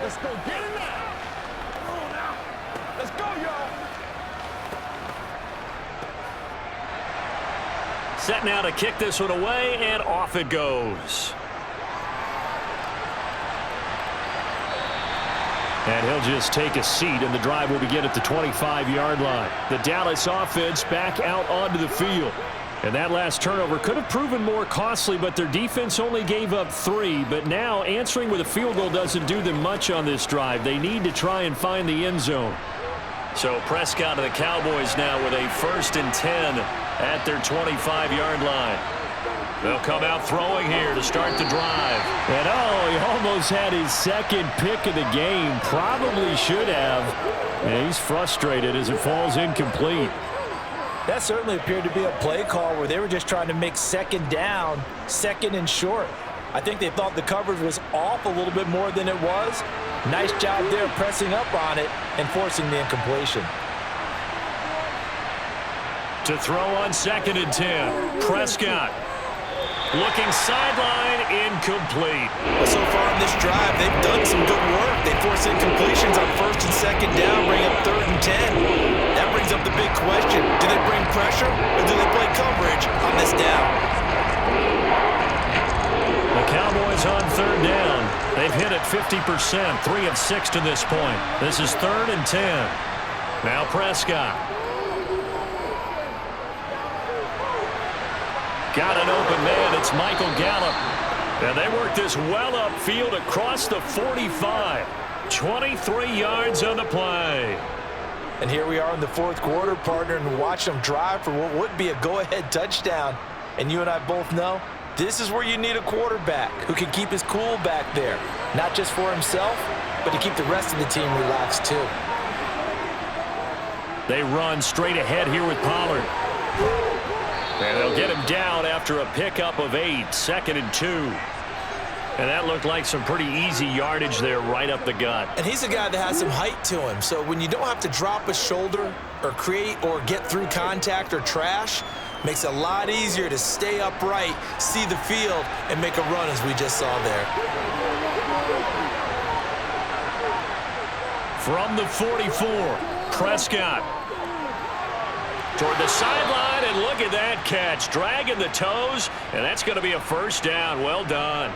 Let's go get it now. Come on now. Let's go, y'all. Set now to kick this one away, and off it goes. And he'll just take a seat, and the drive will begin at the 25-yard line. The Dallas offense back out onto the field. And that last turnover could have proven more costly, but their defense only gave up 3. But now answering with a field goal doesn't do them much on this drive. They need to try and find the end zone. So Prescott and the Cowboys now with a 1st and 10 at their 25-yard line. They'll come out throwing here to start the drive. And he almost had his 2nd pick of the game. Probably should have. And he's frustrated as it falls incomplete. That certainly appeared to be a play call where they were just trying to make 2nd down, 2nd and short. I think they thought the coverage was off a little bit more than it was. Nice job there pressing up on it and forcing the incompletion. To throw on 2nd and 10. Prescott. Looking sideline, incomplete. Well, so far in this drive, they've done some good work. They force incompletions on 1st and 2nd down, bring up 3rd and 10. That brings up the big question. Do they bring pressure or do they play coverage on this down? The Cowboys on 3rd down. They've hit it 50%, 3 of 6 to this point. This is 3rd and 10. Now Prescott. Got an open man. It's Michael Gallup. And they work this well upfield across the 45. 23 yards on the play. And here we are in the 4th quarter, partner, and watch them drive for what would be a go-ahead touchdown. And you and I both know this is where you need a quarterback who can keep his cool back there. Not just for himself, but to keep the rest of the team relaxed too. They run straight ahead here with Pollard. And they'll get him down after a pickup of 8, 2nd and 2. And that looked like some pretty easy yardage there right up the gut. And he's a guy that has some height to him. So when you don't have to drop a shoulder or create or get through contact or trash, makes it a lot easier to stay upright, see the field, and make a run as we just saw there. From the 44, Prescott. Toward the sideline, and look at that catch. Dragging the toes, and that's going to be a 1st down. Well done.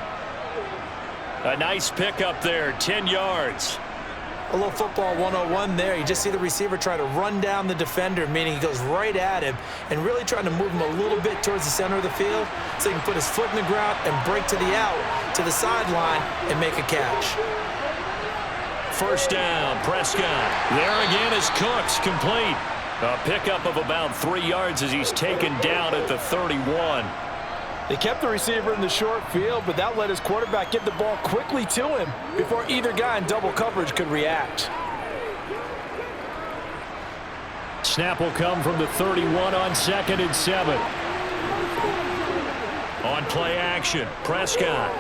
A nice pickup there, 10 yards. A little football 101 there. You just see the receiver try to run down the defender, meaning he goes right at him and really trying to move him a little bit towards the center of the field so he can put his foot in the ground and break to the out, to the sideline, and make a catch. 1st down, Prescott. There again is Cooks, complete. A pickup of about 3 yards as he's taken down at the 31. They kept the receiver in the short field, but that let his quarterback get the ball quickly to him before either guy in double coverage could react. Snap will come from the 31 on 2nd and 7. On play action, Prescott.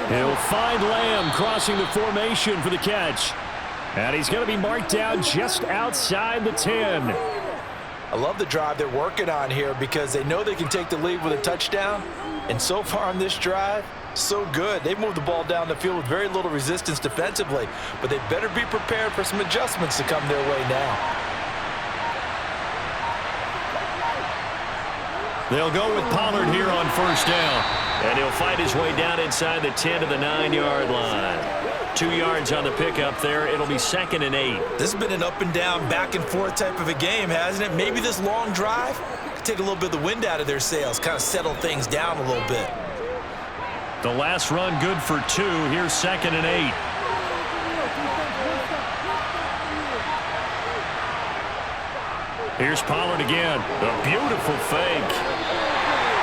He'll find Lamb crossing the formation for the catch. And he's going to be marked down just outside the 10. I love the drive they're working on here because they know they can take the lead with a touchdown. And so far on this drive, so good. They've moved the ball down the field with very little resistance defensively. But they better be prepared for some adjustments to come their way now. They'll go with Pollard here on 1st down. And he'll fight his way down inside the 10 to the 9-yard line. 2 yards on the pickup there. It'll be 2nd and 8. This has been an up and down, back and forth type of a game, hasn't it? Maybe this long drive could take a little bit of the wind out of their sails, kind of settle things down a little bit. The last run good for 2. Here's 2nd and 8. Here's Pollard again. A beautiful fake.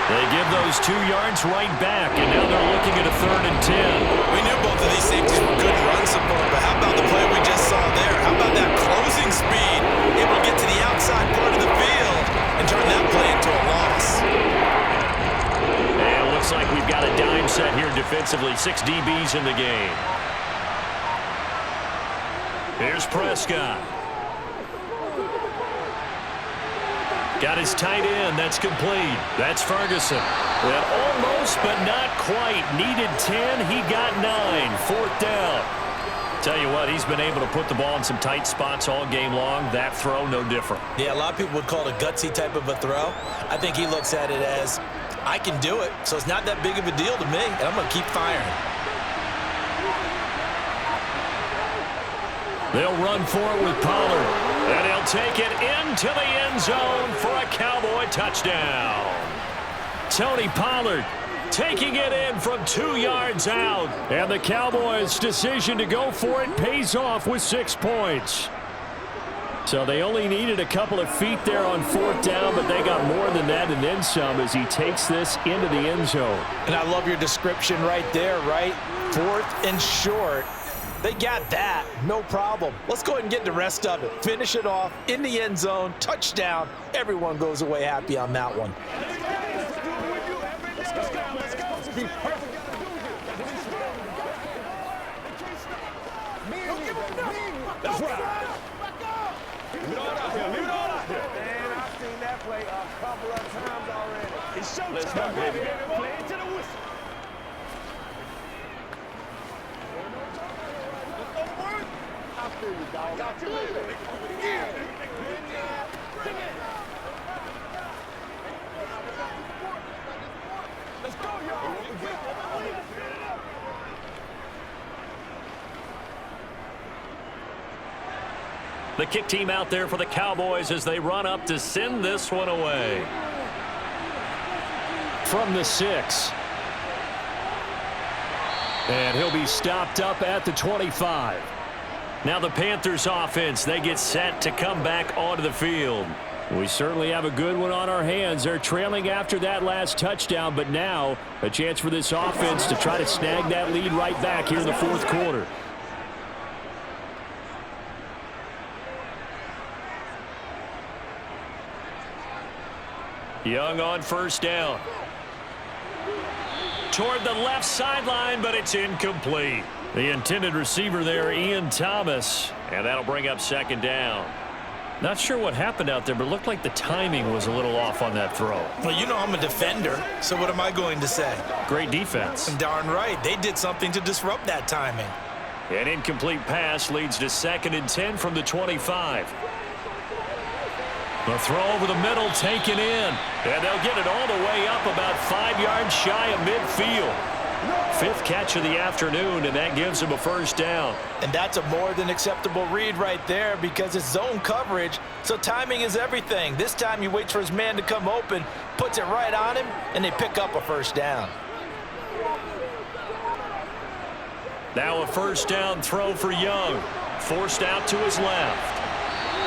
They give those 2 yards right back, and now they're looking at a 3rd and 10. We knew both of these safeties were good run support, but how about the play we just saw there? How about that closing speed? Able to get to the outside part of the field and turn that play into a loss. And it looks like we've got a dime set here defensively. 6 DBs in the game. Here's Prescott. Got his tight end. That's complete. That's Ferguson. Well, almost, but not quite. Needed 10. He got 9. 4th down. Tell you what, he's been able to put the ball in some tight spots all game long. That throw, no different. Yeah, a lot of people would call it a gutsy type of a throw. I think he looks at it as, I can do it, so it's not that big of a deal to me, and I'm going to keep firing. They'll run for it with Pollard. And he'll take it into the end zone for a Cowboy touchdown. Tony Pollard taking it in from 2 yards out. And the Cowboys' decision to go for it pays off with 6 points. So they only needed a couple of feet there on 4th down, but they got more than that and then some as he takes this into the end zone. And I love your description right there, right? 4th and short. They got that, no problem. Let's go ahead and get the rest of it. Finish it off in the end zone, touchdown. Everyone goes away happy on that one. Let's go. Be perfect. Leave it all out here. Leave it all out here. Man, I've seen that play a couple of times already. It's showtime, baby. Play it to the whistle. I feel you, dog. Got you, baby. Yeah. Bring it. Let's go, y'all. The kick team out there for the Cowboys as they run up to send this one away. From the 6. And he'll be stopped up at the 25. Now the Panthers offense, they get set to come back onto the field. We certainly have a good one on our hands. They're trailing after that last touchdown, but now a chance for this offense to try to snag that lead right back here in the fourth quarter. Young on first down. Toward the left sideline, but it's incomplete. The intended receiver there, Ian Thomas, and that'll bring up second down. Not sure what happened out there, but it looked like the timing was a little off on that throw. Well, you know I'm a defender, so what am I going to say? Great defense. Darn right. They did something to disrupt that timing. An incomplete pass leads to 2nd and 10 from the 25. The throw over the middle taken in, and they'll get it all the way up about 5 yards shy of midfield. 5th catch of the afternoon, and that gives him a first down. And that's a more than acceptable read right there because it's zone coverage, so timing is everything. This time he waits for his man to come open, puts it right on him, and they pick up a first down. Now a first down throw for Young. Forced out to his left.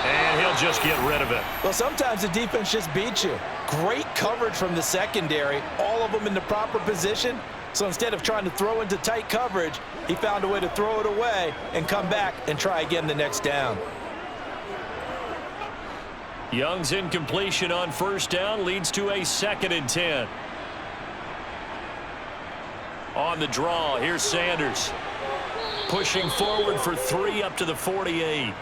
And he'll just get rid of it. Well, sometimes the defense just beats you. Great coverage from the secondary, all of them in the proper position. So instead of trying to throw into tight coverage, he found a way to throw it away and come back and try again the next down. Young's incompletion on first down leads to a 2nd and 10. On the draw, here's Sanders. Pushing forward for 3 up to the 48.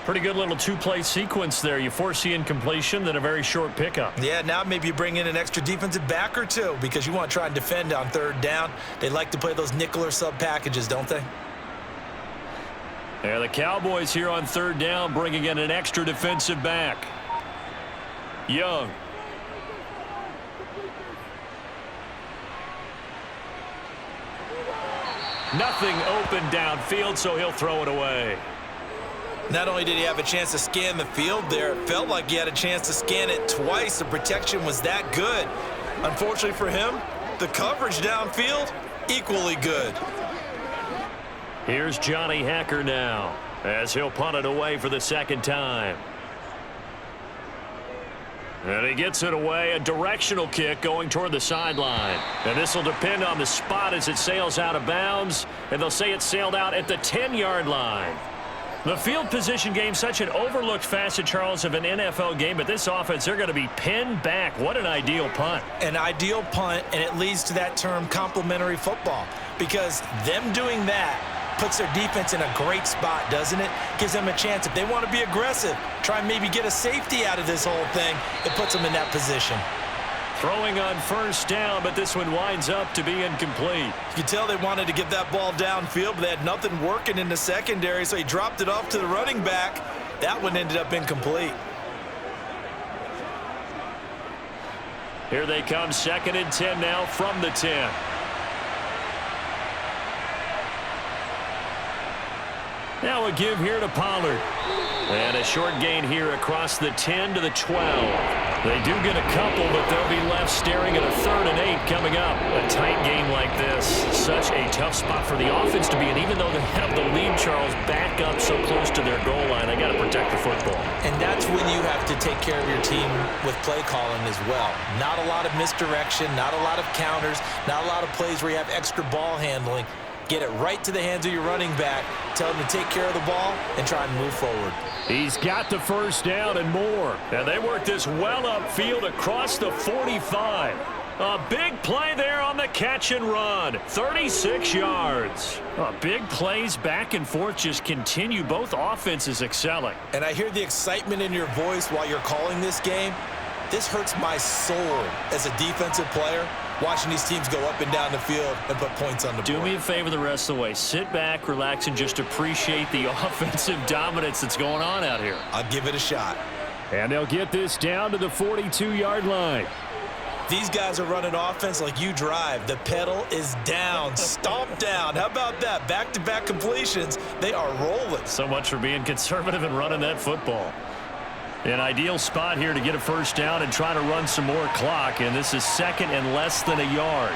Pretty good little two-play sequence there. You force the incompletion, then a very short pickup. Yeah, now maybe you bring in an extra defensive back or two because you want to try and defend on 3rd down. They like to play those nickel or sub packages, don't they? Yeah, the Cowboys here on 3rd down bringing in an extra defensive back. Young. Nothing open downfield, so he'll throw it away. Not only did he have a chance to scan the field there, it felt like he had a chance to scan it twice. The protection was that good. Unfortunately for him, the coverage downfield, equally good. Here's Johnny Hacker now, as he'll punt it away for the 2nd time. And he gets it away, a directional kick going toward the sideline. And this will depend on the spot as it sails out of bounds, and they'll say it sailed out at the 10-yard line. The field position game, such an overlooked facet, Charles, of an NFL game, but this offense, they're going to be pinned back. What an ideal punt. An ideal punt, and it leads to that term complementary football because them doing that puts their defense in a great spot, doesn't it? Gives them a chance. If they want to be aggressive, try and maybe get a safety out of this whole thing, it puts them in that position. Throwing on first down, but this one winds up to be incomplete. You can tell they wanted to get that ball downfield, but they had nothing working in the secondary, so he dropped it off to the running back. That one ended up incomplete. Here they come, 2nd and 10 now from the 10. Now a give here to Pollard. And a short gain here across the 10 to the 12. They do get a couple, but they'll be left staring at a 3rd and 8 coming up. A tight game like this, such a tough spot for the offense to be in. Even though they have the lead, Charles, back up so close to their goal line, they got to protect the football. And that's when you have to take care of your team with play calling as well. Not a lot of misdirection, not a lot of counters, not a lot of plays where you have extra ball handling. Get it right to the hands of your running back, tell him to take care of the ball, and try and move forward. He's got the first down and more. And they work this well upfield across the 45. A big play there on the catch and run. 36 yards. Big plays back and forth just continue. Both offenses excelling. And I hear the excitement in your voice while you're calling this game. This hurts my soul as a defensive player, watching these teams go up and down the field and put points on the board. Do me a favor the rest of the way. Sit back, relax, and just appreciate the offensive dominance that's going on out here. I'll give it a shot. And they'll get this down to the 42-yard line. These guys are running offense like you drive. The pedal is down, stomp down. How about that? Back-to-back completions. They are rolling. So much for being conservative and running that football. An ideal spot here to get a first down and try to run some more clock, and this is second and less than a yard.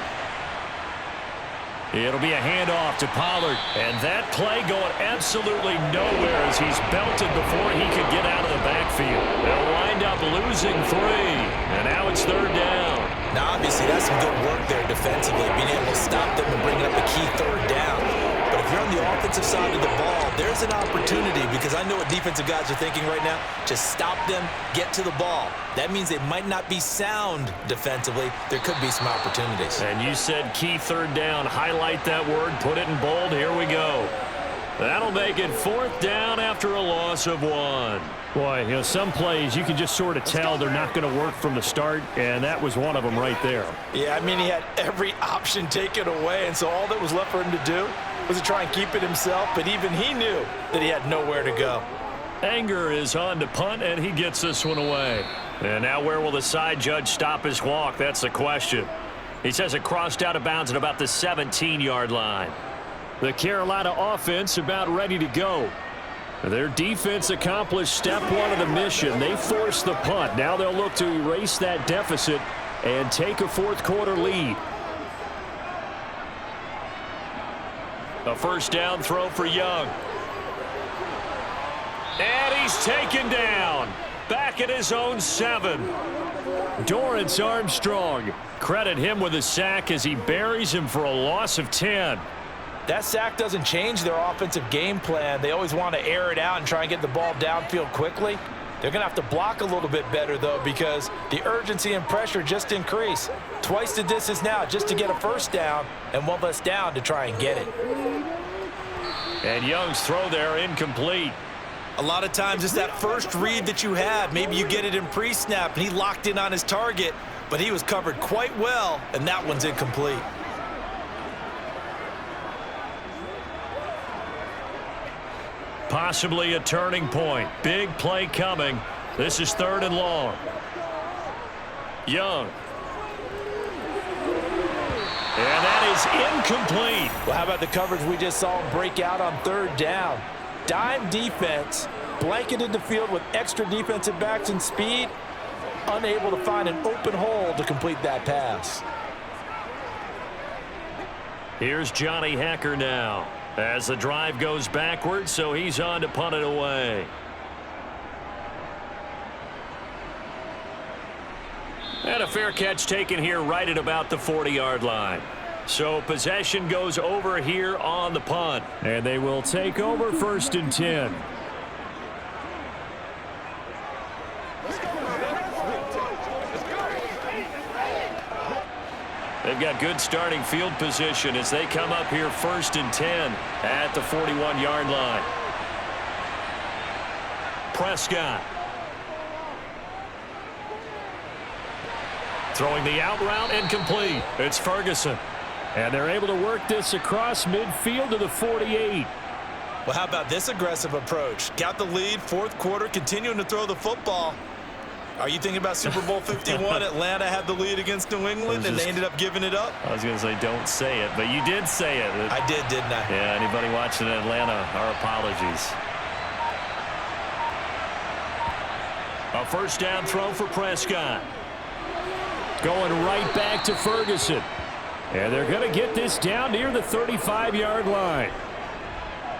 It'll be a handoff to Pollard, and that play going absolutely nowhere as he's belted before he could get out of the backfield. They'll wind up losing 3, and now it's third down. Now, obviously, that's some good work there defensively, being able to stop them and bring up a key third down. But if you're on the offensive side of the ball, there's an opportunity, because I know what defensive guys are thinking right now. Just stop them, get to the ball. That means they might not be sound defensively. There could be some opportunities. And you said key third down. Highlight that word, put it in bold. Here we go. That'll make it fourth down after a loss of 1. Boy, some plays you can just sort of tell they're not going to work from the start, and that was one of them right there. Yeah, I mean, he had every option taken away, and so all that was left for him to do was to try and keep it himself, but even he knew that he had nowhere to go. Anger is on to punt, and he gets this one away. And now where will the side judge stop his walk? That's the question. He says it crossed out of bounds at about the 17-yard line. The Carolina offense about ready to go. Their defense accomplished step 1 of the mission. They forced the punt. Now they'll look to erase that deficit and take a fourth-quarter lead. A first down throw for Young. And he's taken down. Back at his own 7. Dorrance Armstrong. Credit him with a sack as he buries him for a loss of 10. That sack doesn't change their offensive game plan. They always want to air it out and try and get the ball downfield quickly. They're going to have to block a little bit better, though, because the urgency and pressure just increase. Twice the distance now just to get a first down, and 1 less down to try and get it. And Young's throw there incomplete. A lot of times it's that first read that you have. Maybe you get it in pre-snap, and he locked in on his target, but he was covered quite well, and that one's incomplete. Possibly a turning point. Big play coming. This is 3rd and long. Young. And that is incomplete. Well, how about the coverage we just saw him break out on 3rd down? Dime defense, blanketed the field with extra defensive backs and speed, unable to find an open hole to complete that pass. Here's Johnny Hacker now as the drive goes backwards, so he's on to punt it away. And a fair catch taken here right at about the 40-yard line. So possession goes over here on the punt. And they will take over 1st and 10. They've got good starting field position as they come up here 1st and 10 at the 41-yard line. Prescott. Throwing the out route incomplete. It's Ferguson. And they're able to work this across midfield to the 48. Well, how about this aggressive approach? Got the lead, 4th quarter, continuing to throw the football. Are you thinking about Super Bowl 51? Atlanta had the lead against New England, and they ended up giving it up? I was going to say don't say it, but you did say it. I did, didn't I? Yeah, anybody watching in Atlanta, our apologies. A first down throw for Prescott. Going right back to Ferguson. And they're going to get this down near the 35-yard line.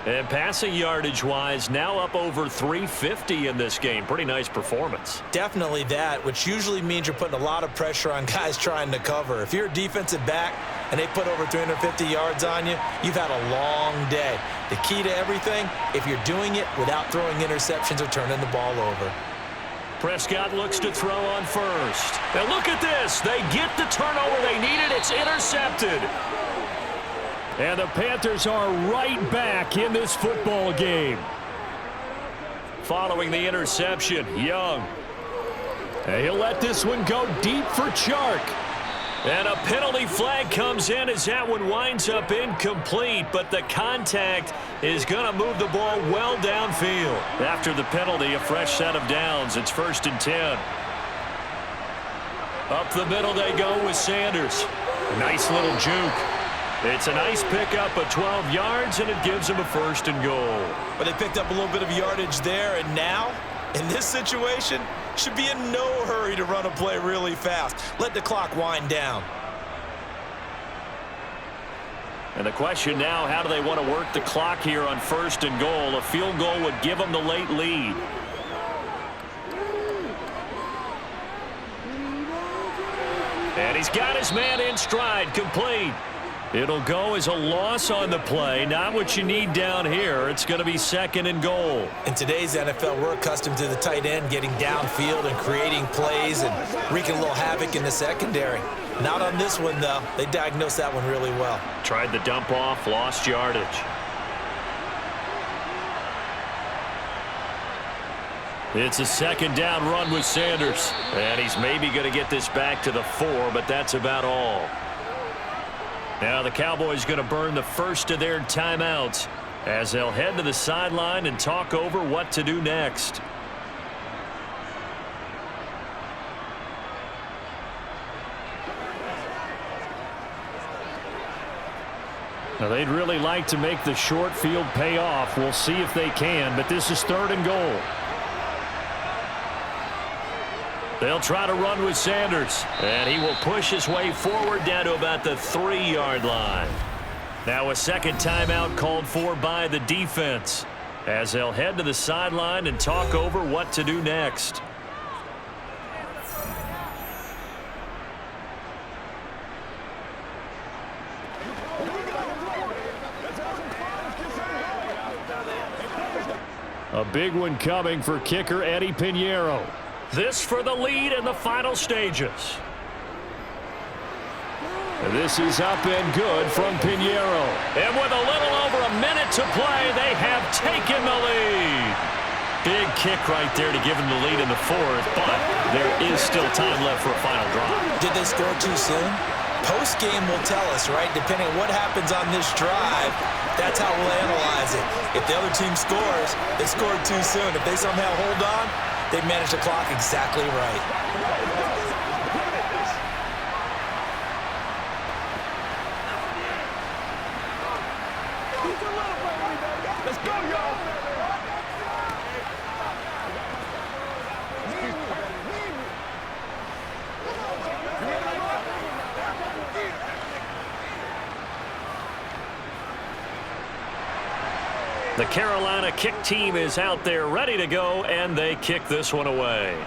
And passing yardage-wise, now up over 350 in this game. Pretty nice performance. Definitely that, which usually means you're putting a lot of pressure on guys trying to cover. If you're a defensive back and they put over 350 yards on you, you've had a long day. The key to everything, if you're doing it without throwing interceptions or turning the ball over. Prescott looks to throw on first. And look at this. They get the turnover they needed. It's intercepted. And the Panthers are right back in this football game. Following the interception, Young. And he'll let this one go deep for Chark. And a penalty flag comes in as that one winds up incomplete, but the contact is going to move the ball well downfield. After the penalty, a fresh set of downs. It's 1st and 10. Up the middle they go with Sanders. Nice little juke. It's a nice pickup of 12 yards, and it gives them a 1st and goal. But they picked up a little bit of yardage there, and now, in this situation, should be in no hurry to run a play really fast. Let the clock wind down. And the question now, how do they want to work the clock here on 1st and goal? A field goal would give them the late lead. And he's got his man in stride, complete. It'll go as a loss on the play. Not what you need down here. It's going to be 2nd and goal. In today's NFL, we're accustomed to the tight end getting downfield and creating plays and wreaking a little havoc in the secondary. Not on this one, though. They diagnosed that one really well. Tried the dump off, lost yardage. It's a 2nd down run with Sanders. And he's maybe going to get this back to the 4, but that's about all. Now the Cowboys going to burn the first of their timeouts as they'll head to the sideline and talk over what to do next. Now they'd really like to make the short field pay off. We'll see if they can, but this is 3rd and goal. They'll try to run with Sanders, and he will push his way forward down to about the 3-yard line. Now a 2nd timeout called for by the defense as they'll head to the sideline and talk over what to do next. A big one coming for kicker Eddie Pinheiro. This for the lead in the final stages. This is up and good from Pinheiro. And with a little over a minute to play, they have taken the lead. Big kick right there to give them the lead in the 4th, but there is still time left for a final drive. Did they score too soon? Post-game will tell us, right? Depending on what happens on this drive, that's how we'll analyze it. If the other team scores, they scored too soon. If they somehow hold on, they managed the clock exactly right. Let's go, y'all. The Carolina kick team is out there ready to go, and they kick this one away.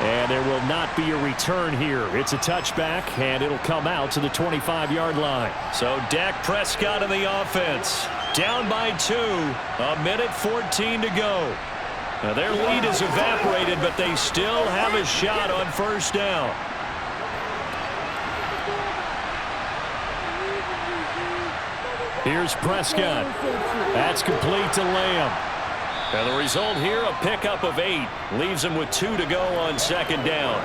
And there will not be a return here. It's a touchback, and it'll come out to the 25-yard line. So Dak Prescott in the offense. Down by 2. A minute 14 to go. Now their lead is evaporated, but they still have a shot on 1st down. Here's Prescott. That's complete to Lamb. And the result here, a pickup of 8. Leaves them with 2 to go on 2nd down.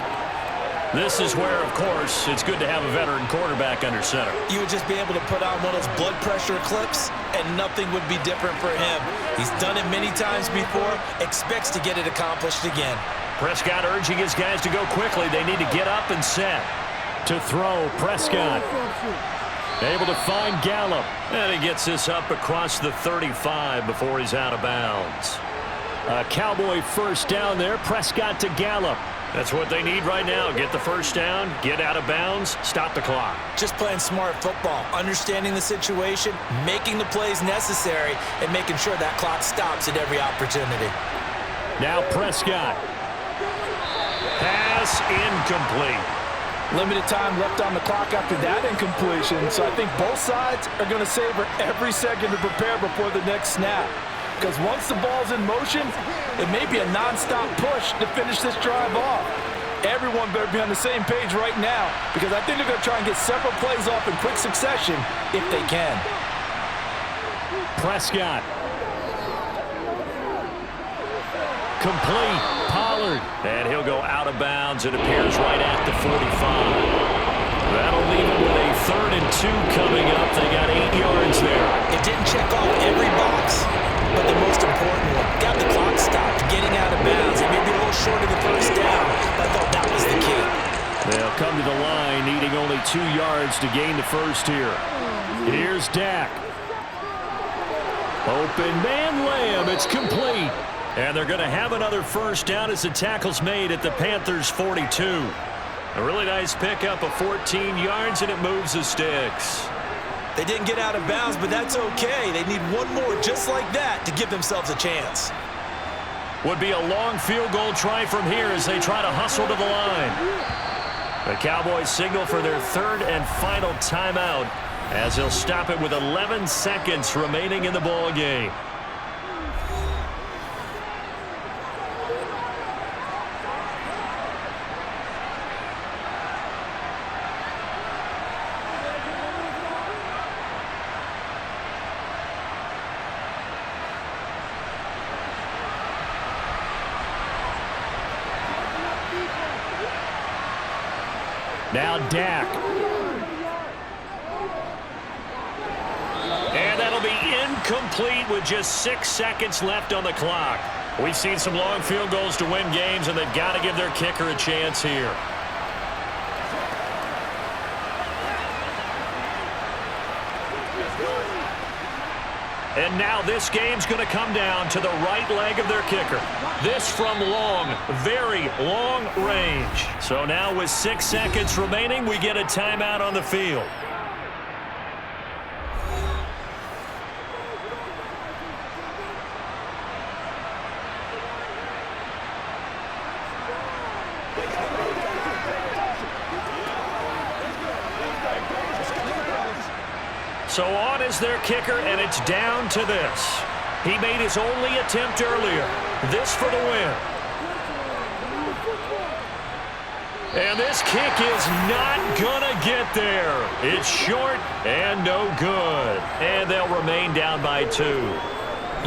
This is where, of course, it's good to have a veteran quarterback under center. You would just be able to put on one of those blood pressure clips, and nothing would be different for him. He's done it many times before, expects to get it accomplished again. Prescott urging his guys to go quickly. They need to get up and set. To throw, Prescott. Able to find Gallup. And he gets this up across the 35 before he's out of bounds. A Cowboy 1st down there. Prescott to Gallup. That's what they need right now. Get the 1st down, get out of bounds, stop the clock. Just playing smart football, understanding the situation, making the plays necessary, and making sure that clock stops at every opportunity. Now Prescott. Pass incomplete. Limited time left on the clock after that incompletion, so I think both sides are going to savor every second to prepare before the next snap. because once the ball's in motion, it may be a nonstop push to finish this drive off. Everyone better be on the same page right now, because I think they're going to try and get several plays off in quick succession if they can. Prescott. Complete. Pollard. And he'll go out of bounds. It appears right at the 45. That'll leave him with a 3rd and 2 coming up. They got 8 yards there. It didn't check off every box, but the most important one, got the clock stopped, getting out of bounds. It may be a little short of the first down, but I thought that was the key. They'll come to the line, needing only 2 yards to gain the first here. Here's Dak. Open man Lamb. It's complete. And they're going to have another first down as the tackle's made at the Panthers' 42. A really nice pickup of 14 yards, and it moves the sticks. They didn't get out of bounds, but that's okay. They need one more just like that to give themselves a chance. Would be a long field goal try from here as they try to hustle to the line. The Cowboys signal for their 3rd and final timeout as they'll stop it with 11 seconds remaining in the ball game. Now Dak. And that'll be incomplete with just 6 seconds left on the clock. We've seen some long field goals to win games, and they've got to give their kicker a chance here. And now this game's going to come down to the right leg of their kicker. This from long, very long range. So now with 6 seconds remaining, we get a timeout on the field. So on is their kicker, and it's down to this. He made his only attempt earlier. This for the win. And this kick is not gonna get there. It's short and no good. And they'll remain down by 2.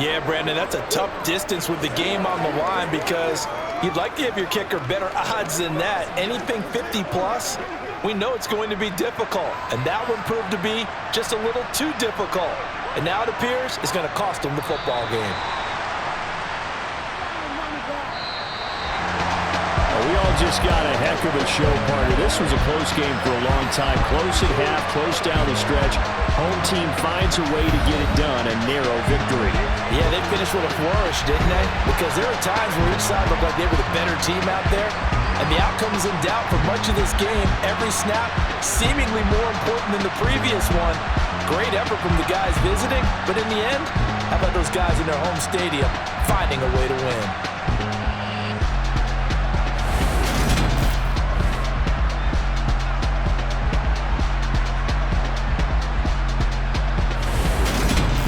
Yeah, Brandon, that's a tough distance with the game on the line because you'd like to give your kicker better odds than that. Anything 50-plus, we know it's going to be difficult. And that one proved to be just a little too difficult. And now it appears it's going to cost them the football game. We all just got a heck of a show, partner. This was a close game for a long time. Close at half, close down the stretch. Home team finds a way to get it done, a narrow victory. Yeah, they finished with a flourish, didn't they? Because there are times where each side looked like they were the better team out there. And the outcome is in doubt for much of this game. Every snap seemingly more important than the previous one. Great effort from the guys visiting, but in the end, how about those guys in their home stadium finding a way to win?